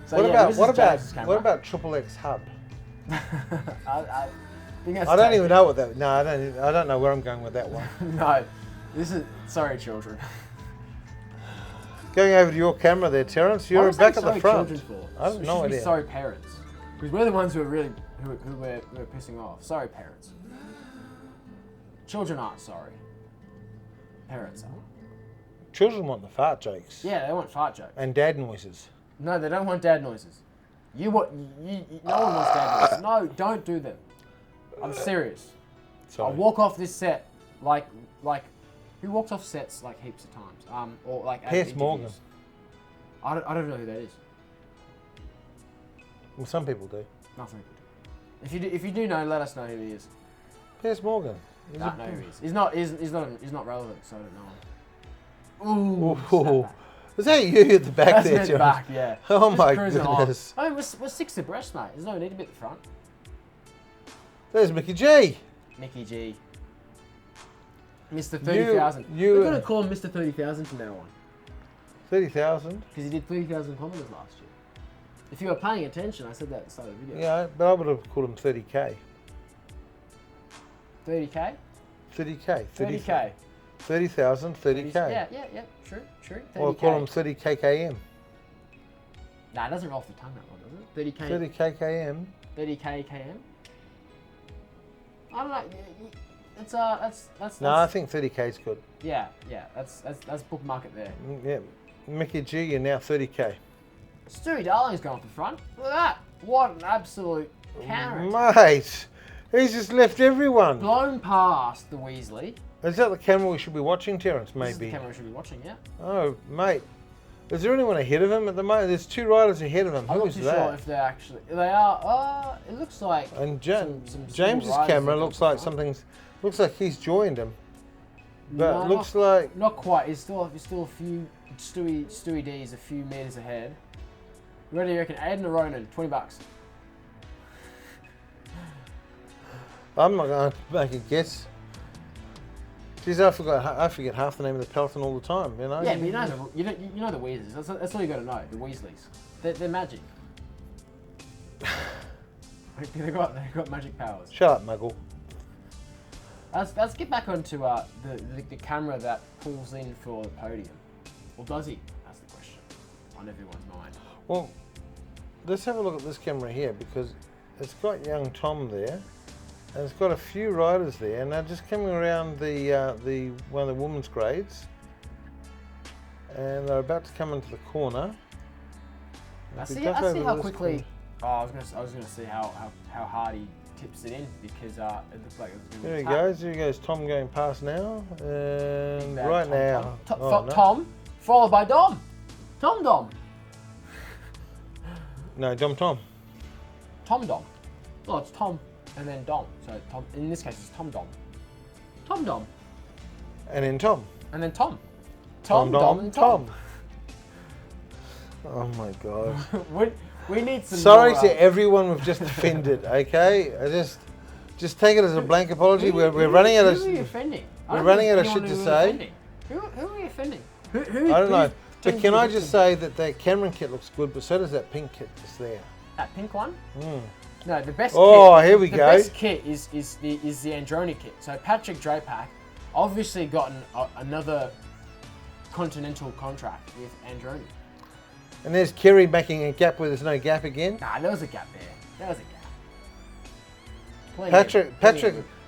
So what about XXX Hub? I think that's I don't even know what that. No, I don't know where I'm going with that one. No, this is sorry, children. Going over to your camera there, Terence. You're back at the front. I have no idea. Sorry, parents, because we're the ones who are really who we're pissing off. Sorry, parents. Children aren't sorry. Parents are. Children want the fart jokes. Yeah, they want fart jokes. And dad noises. No, they don't want dad noises. No one wants dad noises. No, don't do them. I'm serious. Sorry. I walk off this set like who walks off sets like heaps of times? Or like Piers Morgan. I don't know who that is. Well, some people do. Nothing. If you do know, let us know who he is. Piers Morgan. I don't know who he is. He's not relevant, so I don't know. Ooh. Is that you at the back there, Terence? Back, yeah. Oh just my goodness. I mean, we're 6 abreast, mate. There's no need to be at the front. There's Mickey G. Mickey G. Mr. 30,000. We're going to call him Mr. 30,000 from now on. 30,000? Because he did 30,000 kilometres last year. If you were paying attention, I said that at the start of the video. Yeah, but I would have called him 30K. 30K? 30K. 30K. 30,000, 30K. Yeah. True. 30K. Or call him 30KKM. Nah, it doesn't roll off the tongue that one, does it? 30KKM. 30KKM? I don't know. That's No, I think 30K is good. Yeah. That's bookmark it there. Yeah. Mickey G, you're now 30K. Stewie Darling's gone off the front. Look at that. What an absolute carrot. Mate, he's just left everyone. Blown past the Weasley. Is that the camera we should be watching, Terence, maybe? This is the camera we should be watching, yeah. Oh, mate. Is there anyone ahead of him at the moment? There's 2 riders ahead of him. I'm not Who's too that? sure if they're actually... They are... it looks like... And some James's camera looks like something's... Looks like he's joined him. But no, looks like... Not quite. He's still a few... Stewie D's a few metres ahead. You ready, you reckon? Aiden or Ronan? $20. I'm not going to make a guess. Jeez, I forget half the name of the peloton all the time, you know? Yeah, but you know the Weasleys. That's all you got to know, the Weasleys. They're magic. They've got magic powers. Shut up, Muggle. Let's get back onto the camera that pulls in for the podium. Or does he? That's the question on everyone's mind. Well, let's have a look at this camera here, because it's got young Tom there, and it's got a few riders there, and they're just coming around the one of the women's grades, and they're about to come into the corner. I see how quickly. Oh, I was gonna see how hard he tips it in, because it looks like it was going to be There he goes Tom going past now, and right now. Tom, followed by Dom. Dom. No, Dom. Tom Dom. No, it's Tom and then Dom. So Tom, in this case, it's Tom Dom. And then Tom. And then Tom. Dom, and Tom. Oh my God. we need some. Sorry more, to everyone we've just offended. Okay, just take it as a blank apology. We're running out of. Who are you offending? We're running out of shit to say. Who are you offending? I don't know. But can I just say that Cameron kit looks good, but so does that pink kit just there. That pink one? Mm. No, the best. Oh, kit, here we the go. The best kit is the Androni kit. So Patrick Drapac obviously gotten another continental contract with Androni. And there's Kerry making a gap where there's no gap again. Nah, there was a gap there.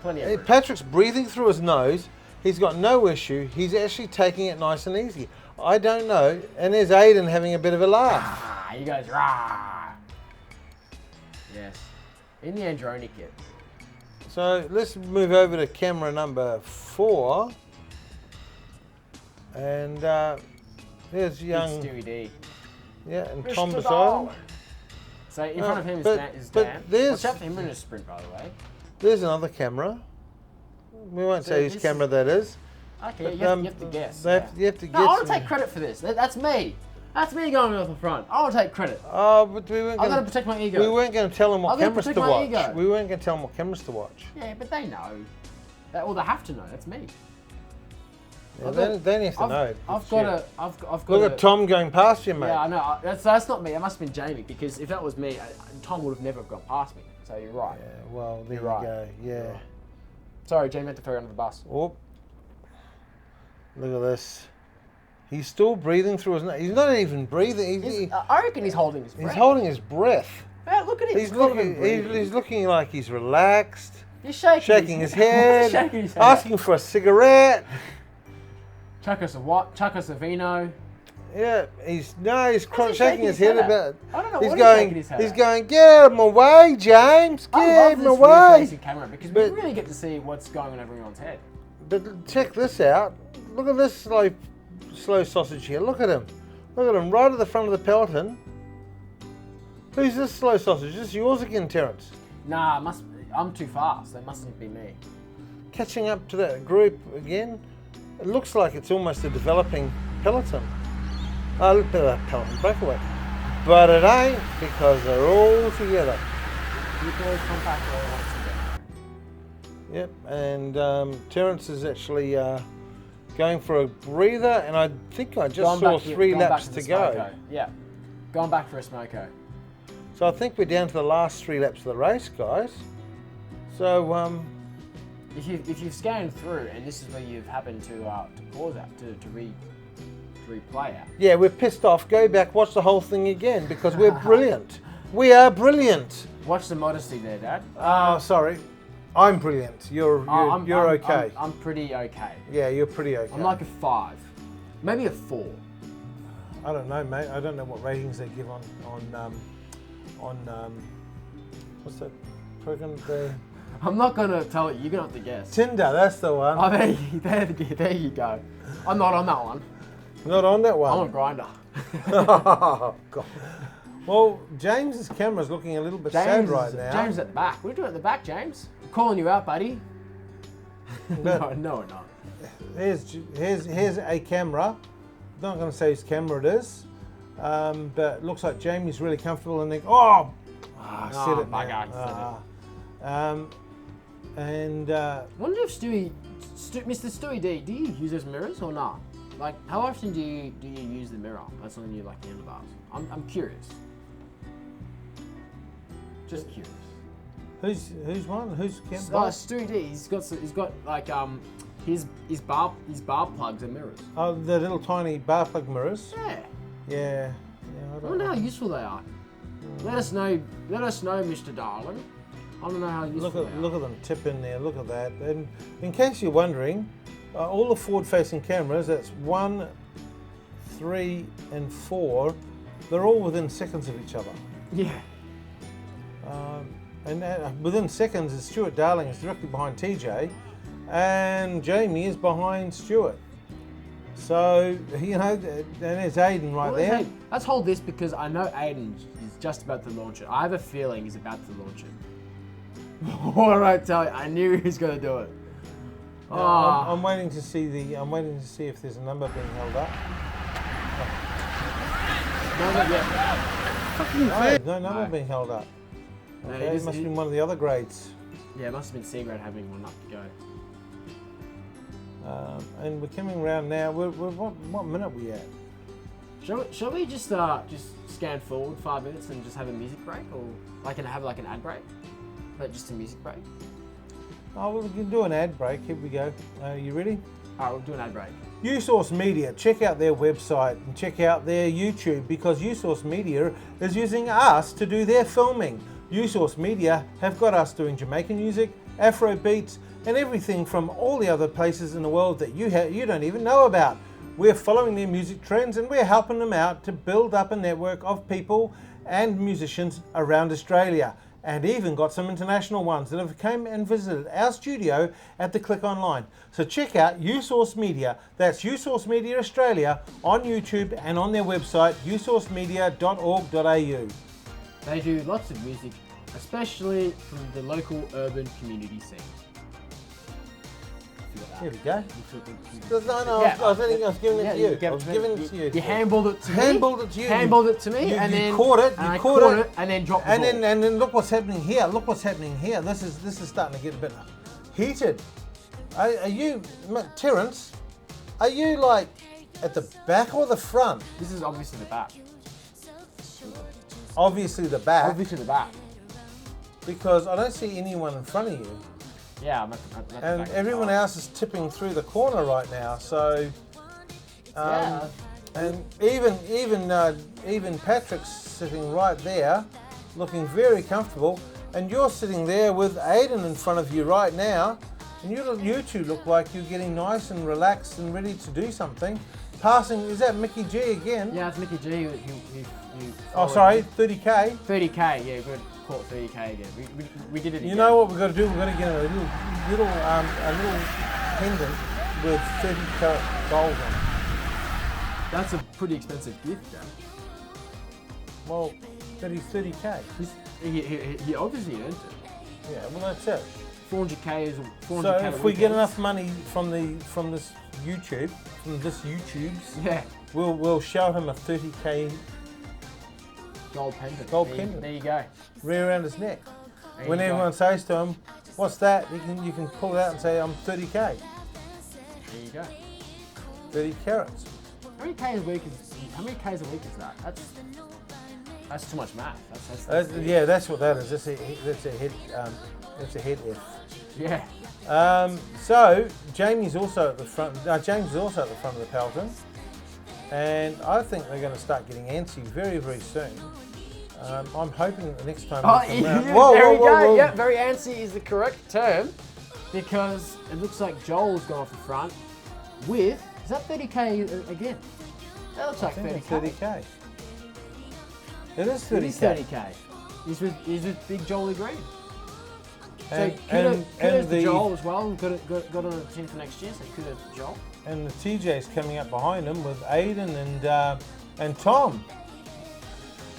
Plenty Patrick's breathing through his nose. He's got no issue. He's actually taking it nice and easy. I don't know. And there's Aiden having a bit of a laugh. You guys, rah. Yes. In the Androni kit. So let's move over to camera number 4. And there's young Stewie D. Yeah, and Mr. Tom beside him. So in front of him is Dan. Watch out for him in a sprint, by the way. There's another camera. We won't say whose camera that is. Okay, but, you have to guess. You have to guess. No, I want to take credit for this. That's me. That's me going off the front. I want to take credit. Oh, but we weren't. I've got to protect my ego. We weren't going to tell them what cameras to watch. Ego. We weren't going to tell them what cameras to watch. Yeah, but they know. Well, they have to know. That's me. Yeah, they need to know. I've got. Look at Tom going past you, mate. Yeah, I know. That's not me. It must have been Jamie, because if that was me, Tom would have never gone past me. So you're right. Yeah, well, there you go. Yeah. Sorry, Jamie had to throw you under the bus. Oh. Look at this. He's still breathing through his nose. He's not even breathing. I reckon he's holding his breath. He's holding his breath. Yeah, look at him. He's looking like he's relaxed. He's shaking his head. Shaking his head. Asking for a cigarette. Chuck us a what? Chuck us a vino. Yeah, he's shaking his head a bit. I don't know he's what going, he's shaking his head He's at. going, get him away, James. Get him away. I love this camera, because we really get to see what's going on in everyone's head. But check this out. Look at this slow sausage here. Look at him. Look at him right at the front of the peloton. Who's this slow sausage? Is this yours again, Terence? Nah, I'm too fast. That mustn't be me. Catching up to that group again. It looks like it's almost a developing peloton. Peloton breakaway. But it ain't, because they're all together. Yep, and Terence is actually going for a breather, and I think I just saw 3 laps to go. Yeah, going back for a smoko. So I think we're down to the last 3 laps of the race, guys. So if you've scanned through and this is where you've happened to pause out to replay out. Yeah, we're pissed off. Go back, watch the whole thing again, because we're brilliant. We are brilliant. Watch the modesty there, Dad. Oh, sorry. I'm brilliant. You're okay. I'm pretty okay. Yeah, you're pretty okay. I'm like a 5, maybe a 4. I don't know, mate. I don't know what ratings they give on what's that program? I'm not gonna tell you. You're gonna have to guess. Tinder. That's the one. Oh, there you go. I'm not on that one. Not on that one. I'm on Grinder. Oh, God. Well, James's camera's looking a little bit sad right now. James at the back. What are you doing at the back, James? I'm calling you out, buddy. No, we're not. Here's a camera. Not going to say whose camera it is, but it looks like Jamie's really comfortable and I said it. My God. Wonder if Mr. Stewie D, do you use those mirrors or not? Like, how often do you use the mirror? That's something you like the handlebars. I'm curious. Just curious. Who's one? Who's camera? Stewie D. He's got like his bar plugs are mirrors. Oh, the little tiny bar plug mirrors. Yeah. Yeah. I wonder how useful they are. Let us know, Mr. Darling. I want to know how useful they are. Look at them tip in there. Look at that. And in case you're wondering, all the forward-facing cameras, that's 1, 3, and 4. They're all within seconds of each other. Yeah. And within seconds, Stuart Darling is directly behind TJ, and Jamie is behind Stuart. So, you know, and there's Aiden right there. Hey, let's hold this because I know Aiden is just about to launch it. I have a feeling he's about to launch it. What did I tell you? I knew he was going to do it. No, I'm waiting to see if there's a number being held up. No, not yet. Fucking no number being held up. No, Okay, it must have been one of the other grades. Yeah, it must have been C grade having one up to go. And we're coming around now. What minute are we at? Shall we just scan forward 5 minutes and just have a music break, or have an ad break, like just a music break? Oh, well, we can do an ad break. Here we go. You ready? All right, we'll do an ad break. USource Media. Check out their website and check out their YouTube, because USource Media is using us to do their filming. USource Media have got us doing Jamaican music, Afro beats, and everything from all the other places in the world that you don't even know about. We're following their music trends and we're helping them out to build up a network of people and musicians around Australia, and even got some international ones that have come and visited our studio at the Click Online. So check out USource Media. That's USource Media Australia on YouTube and on their website usourcemedia.org.au. They do lots of music, especially from the local urban community scene. Here we go. No, I was giving it to you. I was giving it to you. You handballed it to me. Handballed it to you. Handballed it to me, and then you caught it. I caught it, and then dropped the ball. And then look what's happening here. Look what's happening here. This is starting to get a bit heated. Are you, Terence? Are you like at the back or the front? This is obviously the back. Obviously the back. Obviously the back. Because I don't see anyone in front of you. Yeah, I'm at the And back. everyone else is tipping through the corner right now. So, Yeah. and even Patrick's sitting right there, looking very comfortable. And you're sitting there with Aiden in front of you right now. And you two look like you're getting nice and relaxed and ready to do something. Passing, is that Mickey G again? Yeah, it's Mickey G. Oh, sorry, 30K. 30K, yeah, good. Caught 30K again. We did it again. You know what we've got to do? We've got to get a little pendant with 30 carat gold on it. That's a pretty expensive gift, Jack. Well, that is 30K. He obviously earned it. Yeah, well that's it. 400K is 400K. So if we get enough money from this YouTube's, yeah, we'll show him a 30K gold pendant. pendant. There you go. Rear around his neck. There When you go. everyone says to him, "What's that?" You can pull it out and say, "I'm 30K." There you go. 30 carats. How many K's a week is that? That's too much math. Yeah, that's what that is. That's a head. That's a head F. Yeah. So Jamie's also at the front. James is also at the front of the Pelton, and I think they're going to start getting antsy very, very soon. I'm hoping that the next time. Oh, they come round- there we go. Yeah, very antsy is the correct term, because it looks like Joel's gone off the front with. Is that 30K again? That looks like 30K. 30K. It is 30K. It is 30K. He's with Big Joel Green. And, So kudos to the Joel as well. Got on the team for next year. So kudos to Joel. and the TJ's coming up behind him with Aiden and Tom.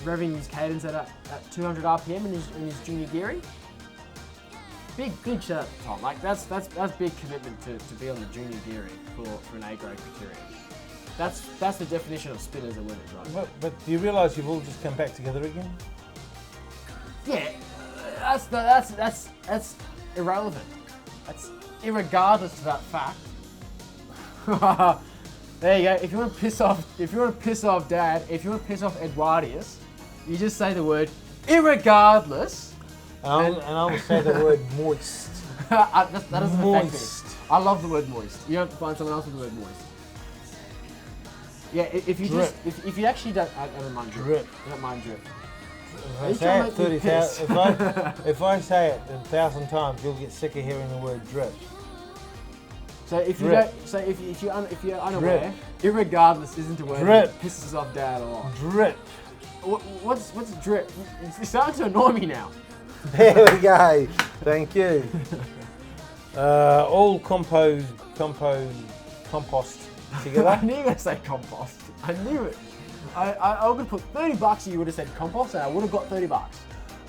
Revving his cadence at 200 RPM in his junior gearing. Big shout out to Tom. Like that's big commitment to be on the junior gearing for an A grade Criterium. That's the definition of spinners and winners, right? But do you realise you've all just come back together again? Yeah, that's irrelevant. That's irregardless of that fact. There you go. If you want to piss off Dad, if you want to piss off Eduardius, you just say the word irregardless. And I will say the word moist. That doesn't affect me. Moist. I love the word moist. You have to find someone else with the word moist. Yeah, if you Drip. just if you actually don't, I don't mind drip. I don't mind drip. If I say it 30,000, if I say it 1,000 times, you'll get sick of hearing the word drip. So if you Drip. don't, so if you're unaware, irregardless isn't a word Drip. that pisses off Dad a lot. Drip. What's drip? It's starting to annoy me now. There we go. Thank you. All compost together. I knew you were going to say compost. I knew it. I would have put $30 and you would have said compost and I would have got $30.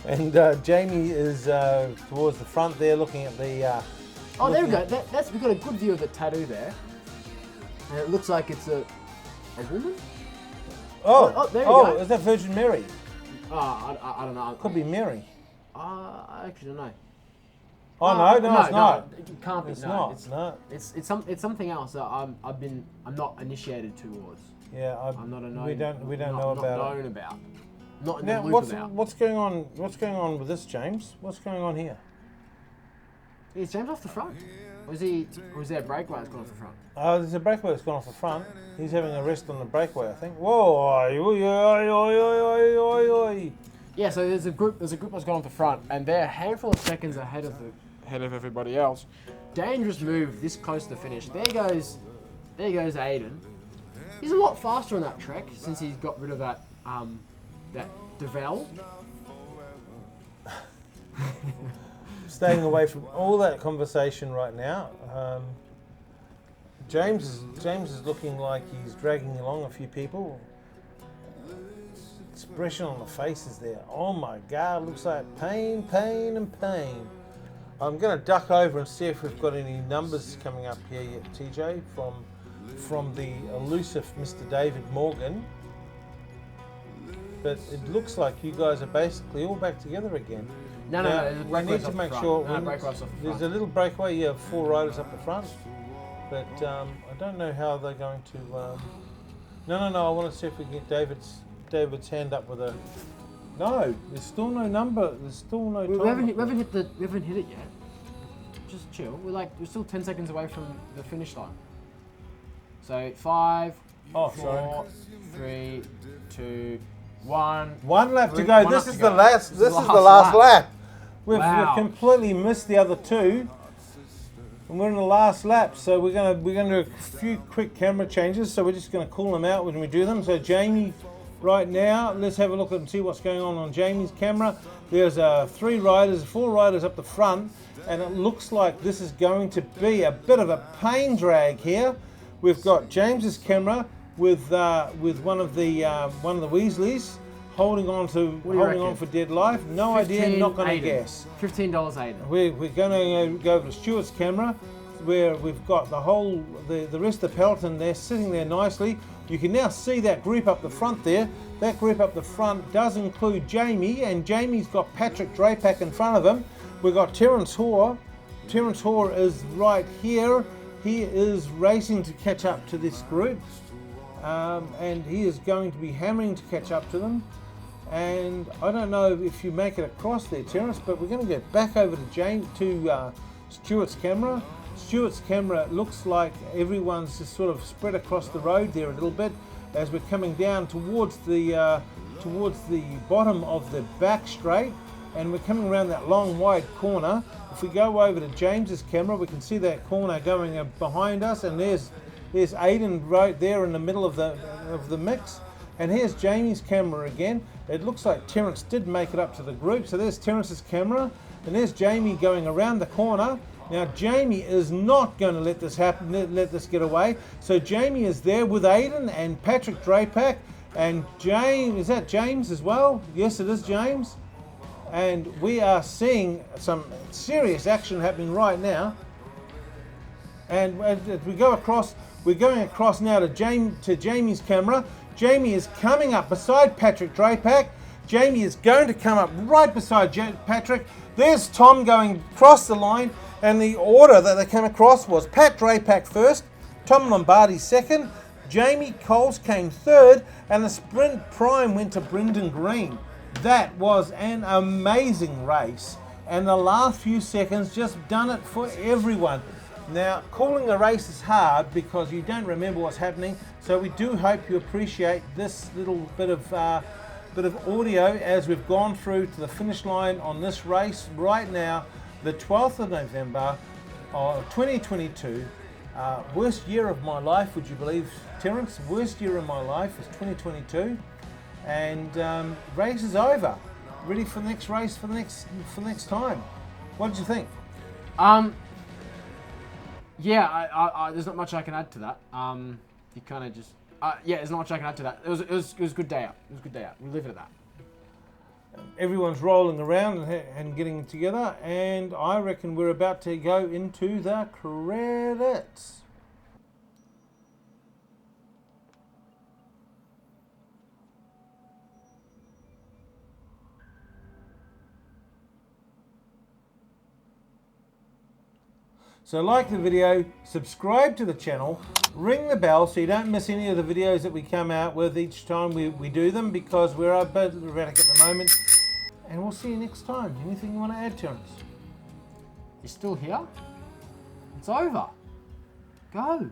And Jamie is towards the front there looking at the... oh, there we go. We've got a good view of the tattoo there. And it looks like it's a woman? There we go. Is that Virgin Mary? I don't know. Could be Mary. I actually don't know. Oh, no, it's not. It can't be. It's no, not. It's something else that I'm not initiated towards. Yeah, I'm not a known. we don't know not about known it. about. Not in Now, the loop about. what's going on? What's going on with this, James? What's going on here? Is James off the front? Or is there a breakaway that's gone off the front? There's a breakaway that's gone off the front. He's having a rest on the breakaway, I think. Whoa! Oi, oi, oi, oi, oi. Yeah, so there's a group that's gone off the front, and they're a handful of seconds ahead of everybody else. Dangerous move this close to the finish. There goes Aiden. He's a lot faster on that trek since he's got rid of that Devel. Staying away from all that conversation right now. James is looking like he's dragging along a few people. Expression on the faces there. Oh my God, looks like pain, pain, and pain. I'm going to duck over and see if we've got any numbers coming up here yet, TJ, from the elusive Mr. David Morgan. But it looks like you guys are basically all back together again. No, we need to make sure. There's a little breakaway. You have 4 riders up the front, but I don't know how they're going to. No. I want to see if we can get David's hand up with a. No, there's still no number. There's still no. We haven't hit it yet. Just chill. We're still 10 seconds away from the finish line. So 5, 4, 3, 2, 1. 1 lap to go. This is the last. This is the last lap. We've completely missed the other 2, and we're in the last lap. So we're gonna do a few quick camera changes. So we're just gonna call them out when we do them. So Jamie, right now, let's have a look and see what's going on Jamie's camera. There's 4 riders up the front, and it looks like this is going to be a bit of a pain drag here. We've got James's camera with one of the Weasleys holding on for dead life. No idea, not going to guess. $15 Aiden. We're going to go over to Stuart's camera, where we've got the rest of the peloton there sitting there nicely. You can now see that group up the front there. That group up the front does include Jamie, and Jamie's got Patrick Drapack in front of him. We've got Terence Hoare. Terence Hoare is right here. He is racing to catch up to this group, and he is going to be hammering to catch up to them. And I don't know if you make it across there, Terence, but we're going to get back over to Stuart's camera. Stuart's camera looks like everyone's just sort of spread across the road there a little bit as we're coming down towards the bottom of the back straight, and we're coming around that long wide corner. If we go over to James's camera, we can see that corner going behind us, and there's Aiden right there in the middle of the mix. And here's Jamie's camera again. It looks like Terence did make it up to the group. So there's Terence's camera, and there's Jamie going around the corner. Now Jamie is not going to let this happen, let this get away. So Jamie is there with Aiden and Patrick Drapack, and James. Is that James as well? Yes, it is James. And we are seeing some serious action happening right now. And as we go across, we're going across now to Jamie's camera. Jamie is coming up beside Patrick Drapack. Jamie is going to come up right beside Patrick. There's Tom going across the line, and the order that they came across was Pat Drapack first, Tom Lombardi second, Jamie Coles came third, and the sprint prime went to Brendan Green. That was an amazing race, and the last few seconds just done it for everyone. Now, calling a race is hard because you don't remember what's happening, so we do hope you appreciate this little bit of audio as we've gone through to the finish line on this race right now, the 12th of November of 2022. Worst year of my life, would you believe, Terence? Worst year of my life is 2022, and race is over. Ready for the next race for the next time. What did you think? Yeah, I there's not much I can add to that. You kind of just, yeah, there's not much I can add to that. It was a good day out. It was a good day out. We'll leave it at that. Everyone's rolling around and getting together, and I reckon we're about to go into the credits. So like the video, subscribe to the channel, ring the bell so you don't miss any of the videos that we come out with each time we do them, because we're a bit erratic at the moment. And we'll see you next time. Anything you want to add, Terence? You're still here? It's over. Go.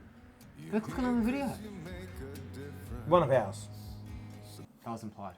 Go click on the video. One of ours. That was implied.